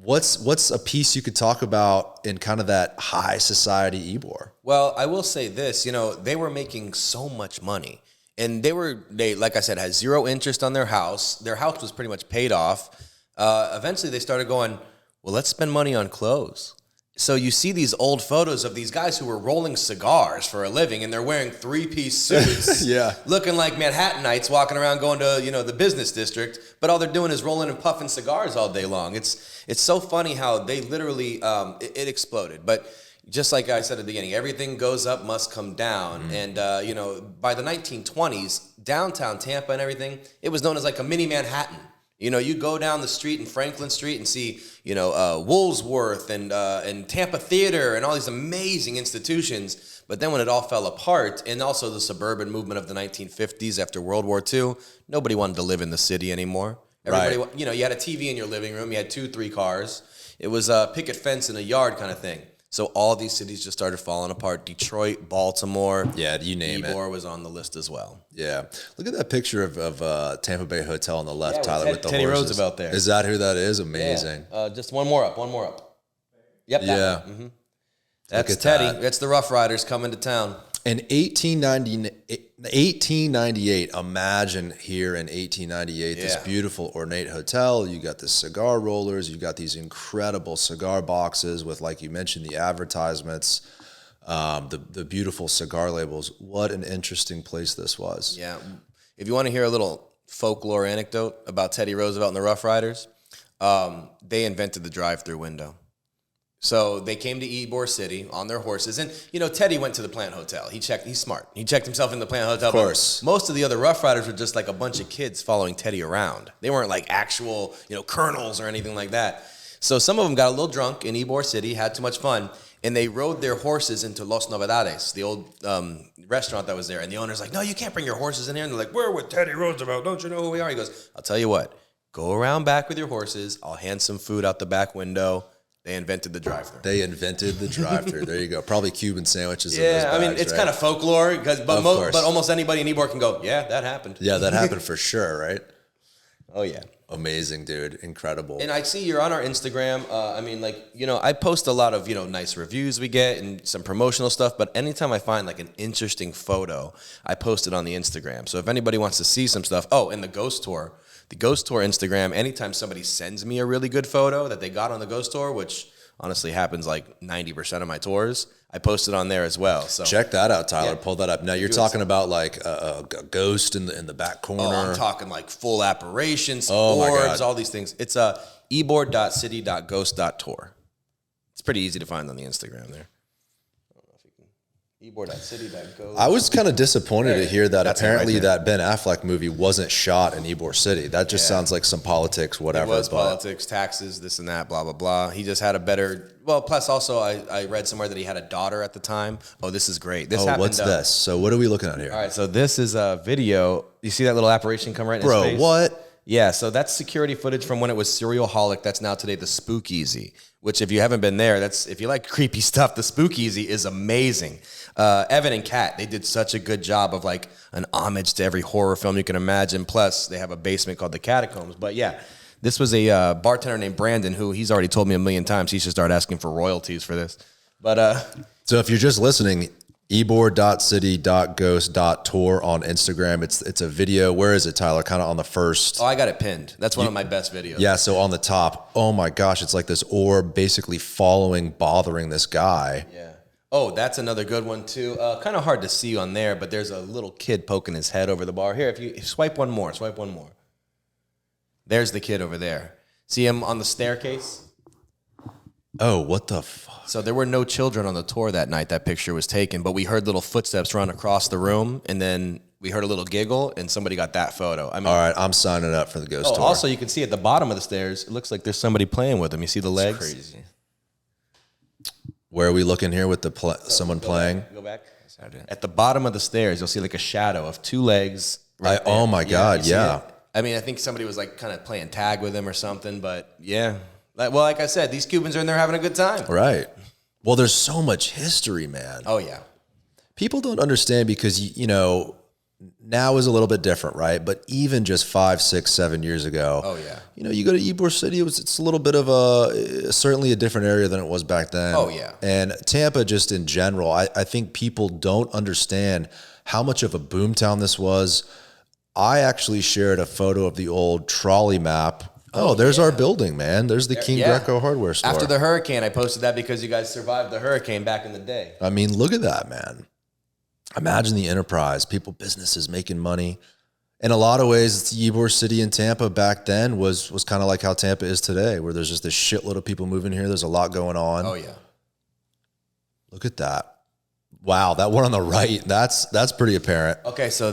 What's a piece you could talk about in kind of that high society Ybor? Well, I will say this, they were making so much money, and they, like I said, had zero interest on their house. Their house was pretty much paid off. Eventually they started going, well, let's spend money on clothes. So you see these old photos of these guys who were rolling cigars for a living, and they're wearing 3-piece suits, looking like Manhattanites walking around going to, the business district, but all they're doing is rolling and puffing cigars all day long. It's so funny how they literally, it exploded. But just like I said at the beginning, everything goes up, must come down. And, by the 1920s, downtown Tampa and everything, it was known as like a mini Manhattan. You go down the street in Franklin Street and see, Woolsworth and Tampa Theater and all these amazing institutions. But then when it all fell apart, and also the suburban movement of the 1950s after World War II, nobody wanted to live in the city anymore. Everybody, Right. you know, you had a TV in your living room. You had 2-3 cars. It was a picket fence in a yard kind of thing. So all these cities just started falling apart. Detroit, Baltimore. Yeah, you name it. Ybor was on the list as well. Yeah. Look at that picture of Tampa Bay Hotel on the left, Yeah, Tyler, with the Teddy horses. Roosevelt there. Is that who that is? Amazing. Yeah. Just one more up. Yep. That Yeah. one. Mm-hmm. That's at Teddy. that. That's the Rough Riders coming to town. In 1898, imagine here in 1898, this Yeah. beautiful ornate hotel. You got the cigar rollers. You got these incredible cigar boxes with, like you mentioned, the advertisements, the beautiful cigar labels. What an interesting place this was. Yeah. If you want to hear a little folklore anecdote about Teddy Roosevelt and the Rough Riders, they invented the drive-through window. So they came to Ybor City on their horses. And, you know, Teddy went to the Plant Hotel. He's smart. He checked himself in the Plant Hotel. Of course. Most of the other Rough Riders were just like a bunch of kids following Teddy around. They weren't like actual, you know, colonels or anything like that. So some of them got a little drunk in Ybor City, had too much fun, and they rode their horses into Los Novedades, the old restaurant that was there. And the owner's like, no, you can't bring your horses in here. And they're like, we're with Teddy Roosevelt. Don't you know who we are? He goes, I'll tell you what. Go around back with your horses. I'll hand some food out the back window. They invented the drive-thru. They invented the drive-thru. There you go. Probably Cuban sandwiches. Yeah, in those bags, it's right? kind of folklore, but course. almost anybody in Ybor can go, yeah, that happened. Yeah, that happened for sure, right? Oh, yeah. Amazing, dude. Incredible. And I see you're on our Instagram. I post a lot of, nice reviews we get and some promotional stuff. But anytime I find like an interesting photo, I post it on the Instagram. So if anybody wants to see some stuff, and the Ghost Tour Instagram, anytime somebody sends me a really good photo that they got on the Ghost Tour, which honestly happens like 90% of my tours, I post it on there as well. So check that out, Tyler. Yeah. Pull that up. Now you're talking about like a ghost in the back corner. Oh, I'm talking like full apparitions, Oh, my orbs, God. all these things. It's ybor.city.ghost.tour. It's pretty easy to find on the Instagram there. I don't know if you can. ybor.city.ghost. I was kind of disappointed to hear that That's it right apparently there. that Ben Affleck movie wasn't shot in Ybor City. That just sounds like some politics, whatever. It was but politics, taxes, this and that, blah, blah, blah. He just had a better... Well, plus also I read somewhere that he had a daughter at the time. Oh, this is great. This happened... what's this? So what are we looking at here? All right, so this is a video. You see that little apparition come right in his Bro, face? what? Yeah, so that's security footage from when it was Serial Holic. That's now today the Spookeasy, which if you haven't been there, if you like creepy stuff, the Spookeasy is amazing. Evan and Kat, they did such a good job of like an homage to every horror film you can imagine. Plus, they have a basement called the Catacombs. But yeah, this was a bartender named Brandon who he's already told me a million times he should start asking for royalties for this. But So if you're just listening, ybor.city.ghost.tour on Instagram. It's a video. Where is it, Tyler? Kind of on the first. I got it pinned. That's one of my best videos. Yeah, so on the top. Oh my gosh, it's like this orb basically bothering this guy. Yeah. Oh, that's another good one too. Kind of hard to see on there, but there's a little kid poking his head over the bar. Here, if you swipe one more. There's the kid over there. See him on the staircase? Oh, what the fuck? So there were no children on the tour that night that picture was taken, but we heard little footsteps run across the room, and then we heard a little giggle, and somebody got that photo. I mean, All right, I'm signing up for the ghost tour. Also, you can see at the bottom of the stairs, it looks like there's somebody playing with him. You see the legs? Crazy. Where are we looking here with someone playing? Go back. At the bottom of the stairs, you'll see like a shadow of two legs. Right there. Oh my God, you see yeah. it? I mean, I think somebody was like kind of playing tag with him or something, but yeah. Like I said, these Cubans are in there having a good time. Right. Well, there's so much history, man. Oh, yeah. People don't understand because, now is a little bit different, right? But even just 5, 6, 7 years ago, Oh, yeah. You go to Ybor City, it's a little bit of certainly a different area than it was back then. Oh, yeah. And Tampa just in general, I think people don't understand how much of a boomtown this was. I actually shared a photo of the old trolley map. Oh, there's our building, man. There's the King Greco hardware store. After the hurricane, I posted that because you guys survived the hurricane back in the day. I mean, look at that, man. Imagine the enterprise, businesses making money. In a lot of ways, Ybor City and Tampa back then was kind of like how Tampa is today, where there's just this shitload of people moving here. There's a lot going on. Oh, yeah. Look at that. Wow, that one on the right, that's pretty apparent. Okay, so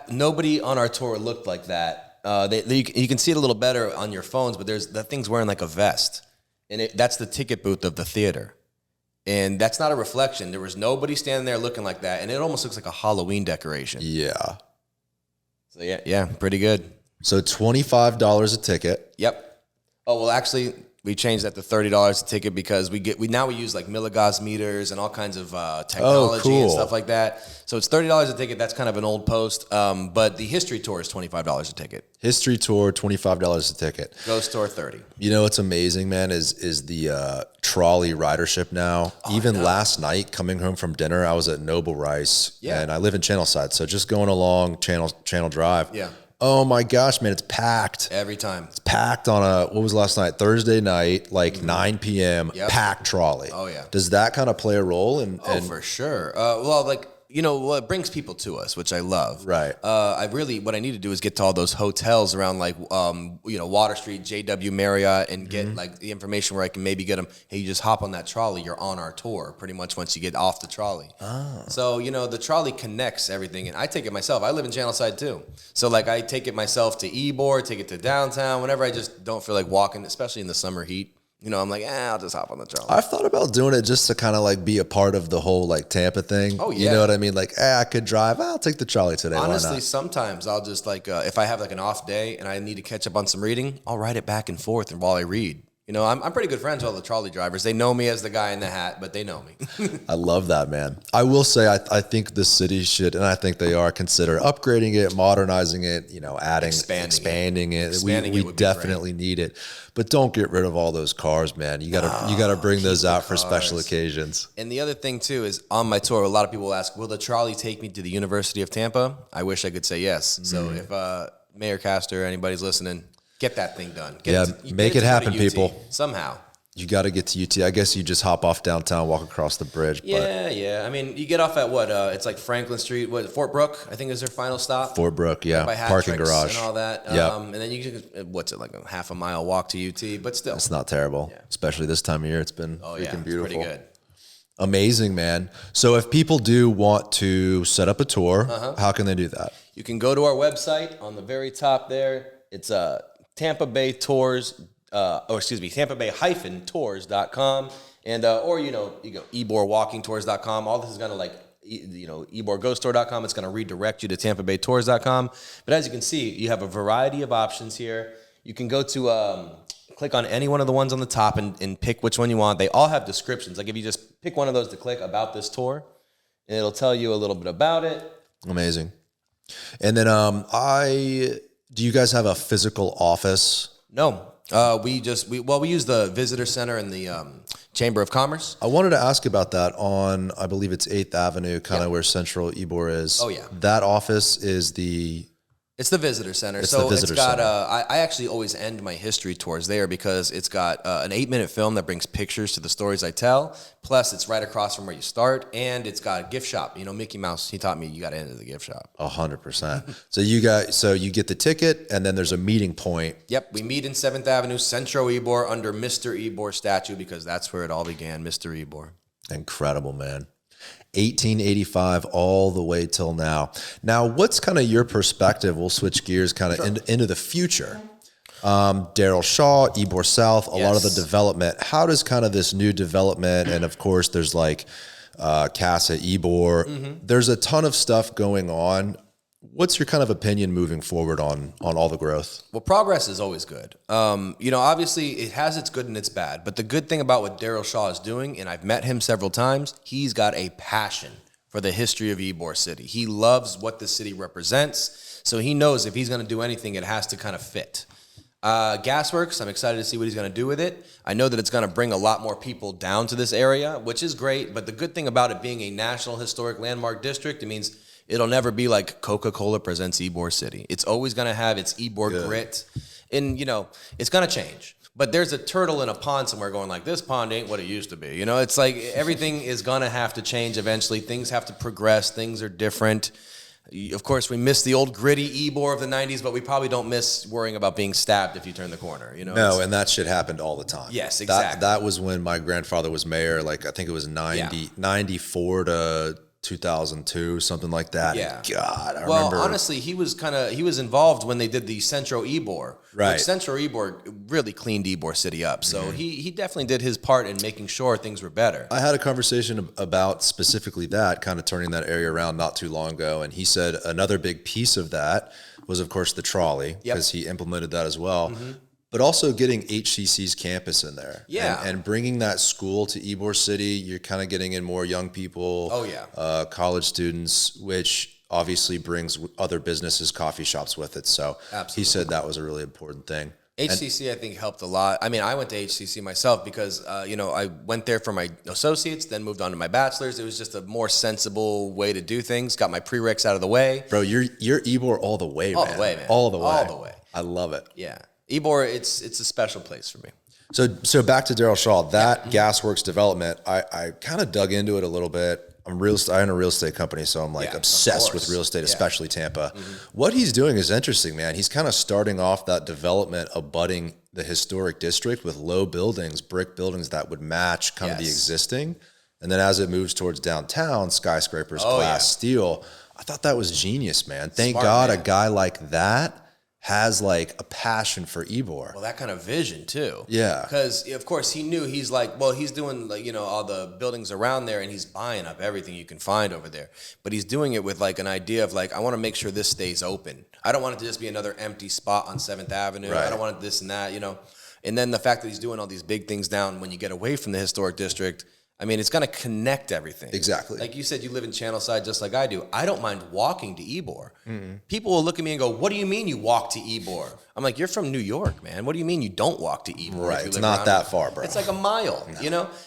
nobody on our tour looked like that. You can see it a little better on your phones, but that thing's wearing like a vest. And that's the ticket booth of the theater. And that's not a reflection. There was nobody standing there looking like that. And it almost looks like a Halloween decoration. Yeah. So yeah, pretty good. So $25 a ticket. Yep. Oh, well, actually, we changed that to $30 a ticket because we now use like milligauss meters and all kinds of technology and stuff like that. So it's $30 a ticket. That's kind of an old post. But the history tour is $25 a ticket. History tour, $25 a ticket. Ghost tour, $30. You know what's amazing, man, is the trolley ridership now. Even last night, coming home from dinner, I was at Noble Rice, and I live in Channelside, so just going along Channel Drive. Yeah. Oh my gosh, man, it's packed. Every time. It's packed on what was last night? Thursday night, like 9 p.m., packed trolley. Oh, yeah. Does that kind of play a role? For sure. Well, like, well, it brings people to us, which I love. Right. What I need to do is get to all those hotels around like, Water Street, JW Marriott, and get like the information where I can maybe get them. Hey, you just hop on that trolley. You're on our tour pretty much once you get off the trolley. Oh. So, the trolley connects everything. And I take it myself. I live in Channelside too. So like I take it myself to Ybor, take it to downtown, whenever I just don't feel like walking, especially in the summer heat. I'm like, I'll just hop on the trolley. I've thought about doing it just to kind of like be a part of the whole like Tampa thing. Oh, yeah. You know what I mean? Like, I could drive. I'll take the trolley today. Honestly, sometimes I'll just like, if I have like an off day and I need to catch up on some reading, I'll ride it back and forth and while I read. I'm pretty good friends with all the trolley drivers. They know me as the guy in the hat, but they know me. I love that, man. I will say, I think the city should, and I think they are, consider upgrading it, modernizing it, adding, expanding it. We definitely need it. But don't get rid of all those cars, man. You gotta bring those out for special occasions. And the other thing too is on my tour, a lot of people ask, will the trolley take me to the University of Tampa? I wish I could say yes. So if Mayor Castor, anybody's listening, get that thing done. Make it happen, people. Somehow. You got to get to UT. I guess you just hop off downtown, walk across the bridge. Yeah. I mean, you get off at what? It's like Franklin Street. Fort Brooke, I think is their final stop. Fort Brooke, yeah. By Parking garage. and all that. And then you can, what's it, like a half a mile walk to UT? But still. It's not terrible, especially this time of year. It's been freaking beautiful. It's pretty good. Amazing, man. So if people do want to set up a tour, how can they do that? You can go to our website on the very top there. It's Tampa Bay Tours, Tampa Bay-Tours.com. And, or, you go YborWalkingTours.com. All this is going to YborGhostTour.com. It's going to redirect you to Tampa Bay Tours.com. But as you can see, you have a variety of options here. You can go to, click on any one of the ones on the top and pick which one you want. They all have descriptions. Like if you just pick one of those to click about this tour, and it'll tell you a little bit about it. Amazing. And then, do you guys have a physical office? No. We use the visitor center and the Chamber of Commerce. I wanted to ask about that on, I believe it's 8th Avenue, kind of where Central Ybor is. Oh, yeah. That office is It's the visitor center. It's got. I actually always end my history tours there because it's got an 8-minute film that brings pictures to the stories I tell. Plus, it's right across from where you start, and it's got a gift shop. Mickey Mouse. He taught me you got to enter the gift shop. 100%. So you get the ticket, and then there's a meeting point. Yep, we meet in 7th Avenue, Central Ybor, under Mr. Ybor statue because that's where it all began, Mr. Ybor. Incredible, man. 1885 all the way till now. Now, what's kind of your perspective? We'll switch gears kind of into the future. Daryl Shaw, Ybor South, a lot of the development. How does kind of this new development, and of course there's like Casa Ybor, there's a ton of stuff going on. What's your kind of opinion moving forward on all the growth? Well, progress is always good. Obviously it has its good and its bad, but the good thing about what Daryl Shaw is doing, and I've met him several times, he's got a passion for the history of Ybor City. He loves what the city represents, so he knows if he's going to do anything, it has to kind of fit. Gasworks, I'm excited to see what he's going to do with it. I know that it's going to bring a lot more people down to this area, which is great, but the good thing about it being a National Historic Landmark District, it means it'll never be like Coca-Cola presents Ybor City. It's always going to have its Ybor grit. And, it's going to change. But there's a turtle in a pond somewhere going like, this pond ain't what it used to be. It's like everything is going to have to change eventually. Things have to progress. Things are different. Of course, we miss the old gritty Ybor of the 90s, but we probably don't miss worrying about being stabbed if you turn the corner. No, and that shit happened all the time. Yes, exactly. That was when my grandfather was mayor. Like, I think it was 94 to 2002, something like that. Yeah. God, I remember. Well, honestly, he was involved when they did the Central Ybor. Right. Which Central Ybor really cleaned Ybor City up. So he definitely did his part in making sure things were better. I had a conversation about specifically that, kind of turning that area around not too long ago. And he said another big piece of that was, of course, the trolley, because he implemented that as well. But also getting HCC's campus in there. Yeah. And bringing that school to Ybor City, you're kind of getting in more young people. Oh, yeah. College students, which obviously brings other businesses, coffee shops with it. So he said that was a really important thing. HCC, I think, helped a lot. I mean, I went to HCC myself because, I went there for my associates, then moved on to my bachelor's. It was just a more sensible way to do things. Got my prereqs out of the way. Bro, you're Ybor all the way, man. All the way, man. All the way. All the way. I love it. Yeah. Ybor, it's a special place for me. So back to Daryl Shaw, that Gasworks development, I kind of dug into it a little bit. I own a real estate company, so I'm like obsessed with real estate, especially Tampa. What he's doing is interesting, man. He's kind of starting off that development abutting the historic district with low buildings, brick buildings that would match kind of the existing. And then as it moves towards downtown, skyscrapers, glass, steel. I thought that was genius, man. Thank God a guy like that has like a passion for Ybor. Well, that kind of vision too. Yeah. Because of course he knew, he's like, well, he's doing like, all the buildings around there and he's buying up everything you can find over there. But he's doing it with like an idea of like, I want to make sure this stays open. I don't want it to just be another empty spot on 7th Avenue. Right. I don't want it this and that, And then the fact that he's doing all these big things down when you get away from the historic district, I mean, it's going to connect everything. Exactly. Like you said, you live in Channelside just like I do. I don't mind walking to Ybor. People will look at me and go, what do you mean you walk to Ybor? I'm like, you're from New York, man. What do you mean you don't walk to Ybor? Right. It's not that far, bro. It's like a mile,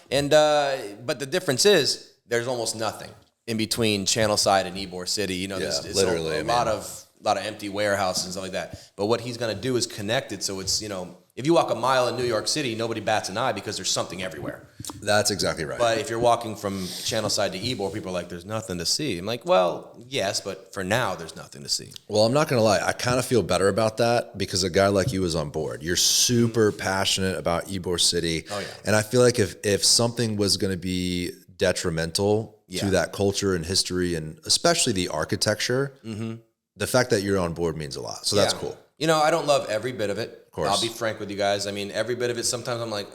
And but the difference is there's almost nothing in between Channelside and Ybor City. There's literally a lot of empty warehouses and stuff like that. But what he's going to do is connect it so it's, if you walk a mile in New York City, nobody bats an eye because there's something everywhere. That's exactly right. But if you're walking from Channelside to Ybor, people are like, there's nothing to see. I'm like, well, yes, but for now, there's nothing to see. Well, I'm not going to lie. I kind of feel better about that because a guy like you is on board. You're super passionate about Ybor City. Oh, yeah. And I feel like if something was going to be detrimental to that culture and history and especially the architecture, the fact that you're on board means a lot. So that's cool. I don't love every bit of it. Of course. I'll be frank with you guys. I mean, every bit of it, sometimes I'm like,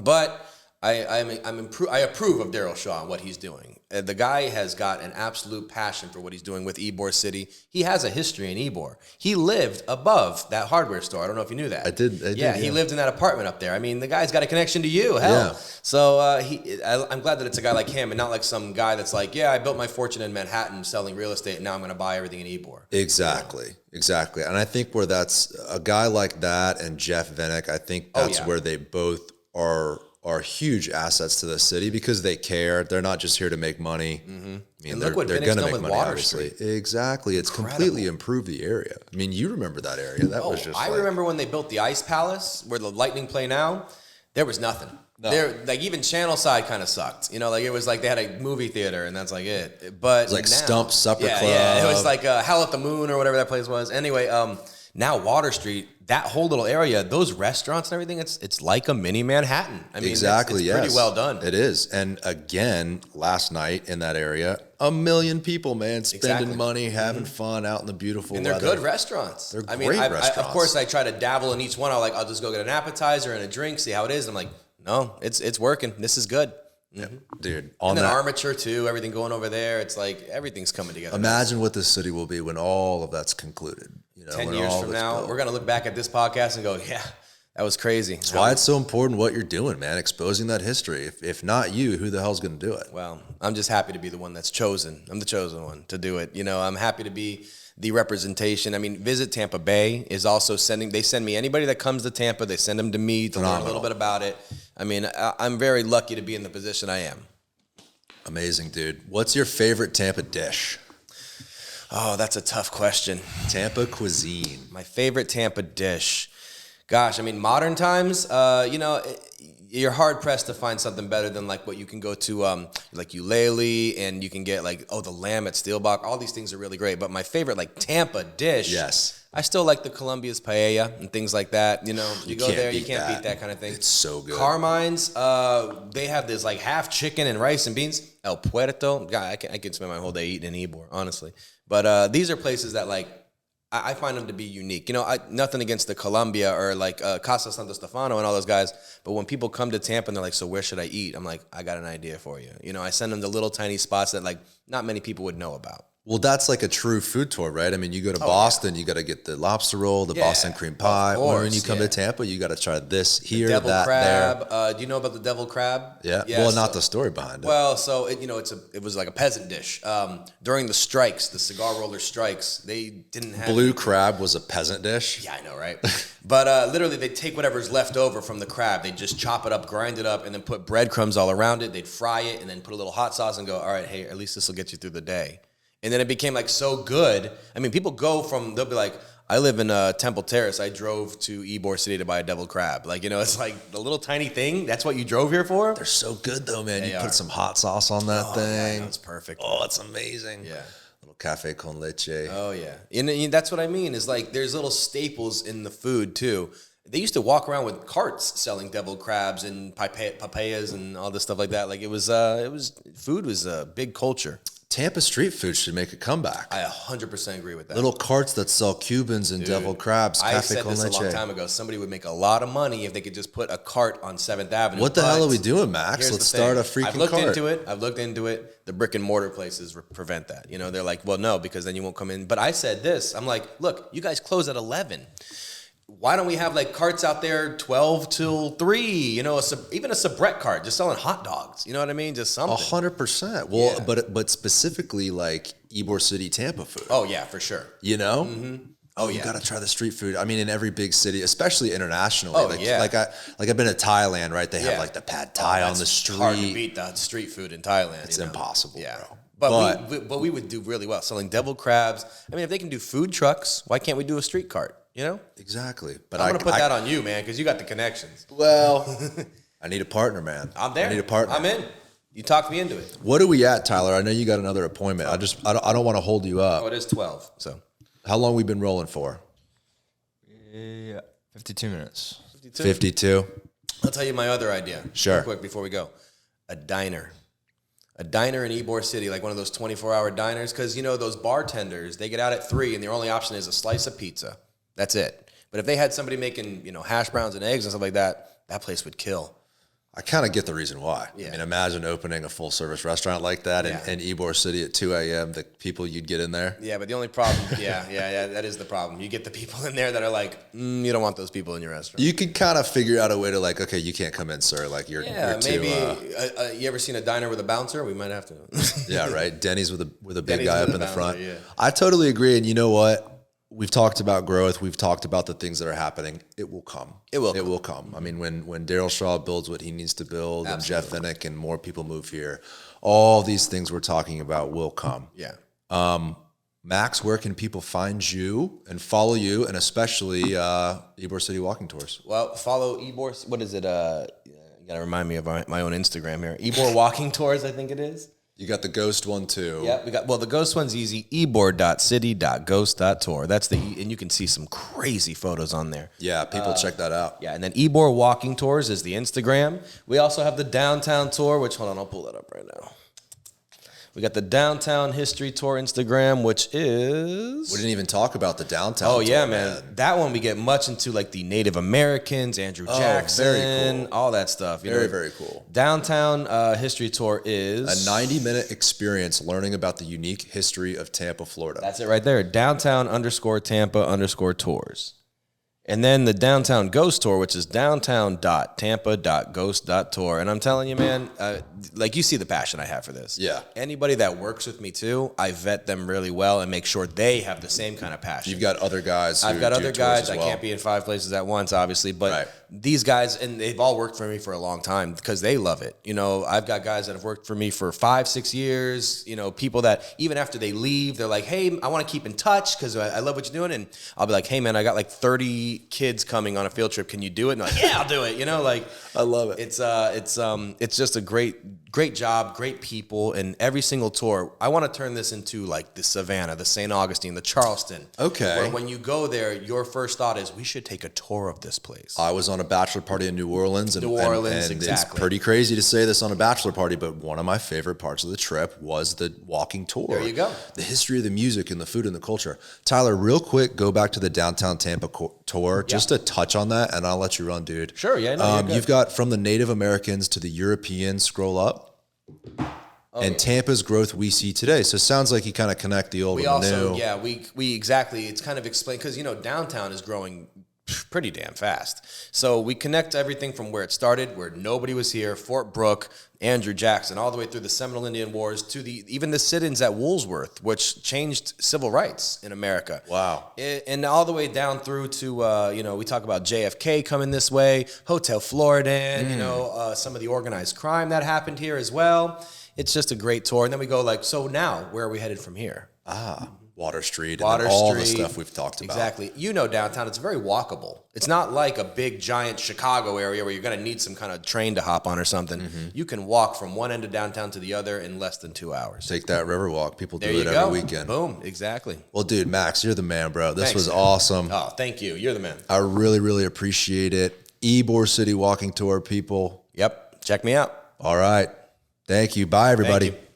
but I approve of Daryl Shaw and what he's doing. The guy has got an absolute passion for what he's doing with Ybor City. He has a history in Ybor. He lived above that hardware store. I don't know if you knew that. I did. He lived in that apartment up there. I mean, the guy's got a connection to you. Hell. Yeah. So I'm glad that it's a guy like him and not like some guy that's like, I built my fortune in Manhattan selling real estate and now I'm going to buy everything in Ybor. Exactly. Exactly. And I think where that's a guy like that and Jeff Vinnick, I think that's where they both are huge assets to the city because they care. They're not just here to make money. I mean, they're going to make money, obviously. Exactly. It's completely improved the area. I mean, you remember that area. That was just I remember when they built the Ice Palace where the Lightning play now, there was nothing. No. There, like even Channelside kind of sucked. Like it was like they had a movie theater and that's like it. But it was like Stump Supper Club. Yeah, it was like Hell at the Moon or whatever that place was. Anyway, now Water Street, that whole little area, those restaurants and everything, it's like a mini Manhattan. I mean, exactly, it's pretty well done. It is. And again, last night in that area, 1 million people, man, spending money, having fun out in the beautiful weather. And they're good restaurants. They're great restaurants. Of course, I try to dabble in each one. I'll just go get an appetizer and a drink, see how it is. And I'm like, no, it's working. This is good. Yeah, dude. And then Armature too, everything going over there. It's like everything's coming together. Imagine what this city will be when all of that's concluded. 10 years from now, we're going to look back at this podcast and go, yeah, that was crazy. That's why it's so important what you're doing, man, exposing that history. If not you, who the hell's going to do it? Well, I'm just happy to be the one that's chosen. I'm the chosen one to do it. I'm happy to be the representation. I mean, Visit Tampa Bay is also they send me anybody that comes to Tampa, they send them to me to learn a little bit about it. I mean, I'm very lucky to be in the position I am. Amazing, dude. What's your favorite Tampa dish? Oh, that's a tough question. Tampa cuisine. My favorite Tampa dish. Gosh, I mean, modern times, you're hard pressed to find something better than like what you can go to, like Eulalie, and you can get like, the lamb at Steelbach. All these things are really great. But my favorite, like Tampa dish. Yes. I still like the Columbia's paella and things like that. You go there, you can't beat that kind of thing. It's so good. Carmine's, they have this like half chicken and rice and beans. El Puerto. God, I can spend my whole day eating in Ybor, honestly. But these are places that like, I find them to be unique. Nothing against the Columbia or like Casa Santo Stefano and all those guys. But when people come to Tampa and they're like, so where should I eat? I'm like, I got an idea for you. I send them to little tiny spots that like not many people would know about. Well, that's like a true food tour, right? I mean, you go to Boston, you got to get the lobster roll, the Boston cream pie. Or when you come to Tampa, you got to try this here, devil that, crab. there. Do you know about the devil crab? Yeah. Well, not the story behind it. Well, so it was like a peasant dish. During the strikes, the cigar roller strikes, they didn't have blue crab was a peasant dish. Yeah, I know, right? But literally, they'd take whatever's left over from the crab, they'd just chop it up, grind it up, and then put breadcrumbs all around it. They'd fry it, and then put a little hot sauce and go, all right, hey, at least this will get you through the day. And then it became like so good. I mean, people they'll be like, I live in Temple Terrace. I drove to Ybor City to buy a devil crab. Like, it's like the little tiny thing. That's what you drove here for? They're so good though, man. You put some hot sauce on that thing. Yeah, it's perfect. Oh, it's amazing. Yeah. Little cafe con leche. Oh, yeah. And that's what I mean is like there's little staples in the food too. They used to walk around with carts selling deviled crabs and papayas and all this stuff like that. Like food was a big culture. Tampa street food should make a comeback. I 100% agree with that. Little carts that sell Cubans and deviled crabs. I said this a long time ago. Somebody would make a lot of money if they could just put a cart on 7th Avenue. What the hell are we doing, Max? Let's start a freaking cart. I've looked into it. The brick and mortar places prevent that. They're like, well, no, because then you won't come in. But I said this. I'm like, look, you guys close at 11. Why don't we have like carts out there 12 till 3? Even a soubrette cart just selling hot dogs. You know what I mean? Just something. 100%. Well, but specifically like Ybor City, Tampa food. Oh yeah, for sure. Mm-hmm. Oh, you got to try the street food. I mean, in every big city, especially internationally. Oh, Like I've been to Thailand, right? They have like the pad Thai on the street. It's hard to beat the street food in Thailand. It's impossible, bro. But we would do really well selling deviled crabs. I mean, if they can do food trucks, why can't we do a street cart? Exactly. But I'm gonna put that on you, man, because you got the connections. Well, I need a partner, man. I'm there. I need a partner. I'm in. You talked me into it. What are we at, Tyler? I know you got another appointment. I don't want to hold you up. Oh, it is 12. So, how long we been rolling for? Yeah, 52 minutes. 52. I'll tell you my other idea. Sure. Real quick before we go, a diner in Ybor City, like one of those 24-hour diners, because those bartenders, they get out at 3 and their only option is a slice of pizza. That's it. But if they had somebody making, hash browns and eggs and stuff like that, that place would kill. I kind of get the reason why. Yeah. I mean, imagine opening a full-service restaurant like that in Ybor City at 2 a.m., the people you'd get in there. Yeah, but the only problem, that is the problem. You get the people in there that are like, you don't want those people in your restaurant. You could kind of figure out a way to like, okay, you can't come in, sir. Like you're maybe. You ever seen a diner with a bouncer? We might have to. Yeah, right. Denny's with a big Denny's guy up in the front. Yeah. I totally agree. And you know what? We've talked about growth. We've talked about the things that are happening. It will come. It will come. I mean, when Daryl Shaw builds what he needs to build, Absolutely. and Jeff Vinnick and more people move here, all these things we're talking about will come. Yeah. Max, where can people find you and follow you, and especially Ybor City Walking Tours? Well, follow Ybor. What is it? You got to remind me of my own Instagram here. Ybor Walking Tours, I think it is. You got the ghost one too. Yeah, the ghost one's easy. Ybor.city.ghost.tour. That's and you can see some crazy photos on there. Yeah, people check that out. Yeah, and then Ybor Walking Tours is the Instagram. We also have the downtown tour, which hold on, I'll pull that up right now. We got the Downtown History Tour Instagram, which is... We didn't even talk about the downtown tour. Oh, yeah, man. That one we get much into, like the Native Americans, Andrew Jackson, very cool. all that stuff. Very cool. Downtown History Tour is... A 90-minute experience learning about the unique history of Tampa, Florida. That's it right there. Downtown_Tampa_tours. And then the Downtown Ghost Tour, which is downtown.tampa.ghost.tour. And I'm telling you, man, like you see the passion I have for this. Yeah. Anybody that works with me too, I vet them really well and make sure they have the same kind of passion. You've got other guys. I've got other guys. I can't be in 5 places at once, obviously, but these guys, and they've all worked for me for a long time because they love it. I've got guys that have worked for me for 5-6 years. People that even after they leave, they're like, "Hey, I want to keep in touch because I love what you're doing." And I'll be like, "Hey, man, I got like 30 kids coming on a field trip. Can you do it?" And they're like, "Yeah, I'll do it." I love it. It's just a great job, great people, and every single tour. I want to turn this into like the Savannah, the St. Augustine, the Charleston. Okay. Where when you go there, your first thought is, we should take a tour of this place. I was on a bachelor party in New Orleans. And exactly. It's pretty crazy to say this on a bachelor party, but one of my favorite parts of the trip was the walking tour. There you go. The history of the music and the food and the culture. Tyler, real quick, go back to the downtown Tampa tour, just to touch on that, and I'll let you run, dude. Sure, yeah. No, you've got from the Native Americans to the Europeans, scroll up. and Tampa's growth we see today. So it sounds like you kind of connect the old We with the also, new. yeah, we exactly. It's kind of explained because downtown is growing pretty damn fast. So we connect everything from where it started, where nobody was here, Fort Brooke, Andrew Jackson, all the way through the Seminole Indian Wars to even the sit-ins at Woolsworth, which changed civil rights in America. Wow. And all the way down through to we talk about JFK coming this way, Hotel Florida, some of the organized crime that happened here as well. It's just a great tour. And then we go so now where are we headed from here? Water Street Water and all Street, the stuff we've talked about. Exactly. Downtown, it's very walkable. It's not like a big, giant Chicago area where you're going to need some kind of train to hop on or something. You can walk from one end of downtown to the other in less than 2 hours. Take that river walk. People do There it you every go. weekend. Boom. Exactly. Well, dude, Max, you're the man, bro. This Thanks, was man. awesome. Oh, thank you. You're the man. I really, really appreciate it. Ybor City Walking Tour, people. Yep. Check me out. All right. Thank you. Bye, everybody. Thank you.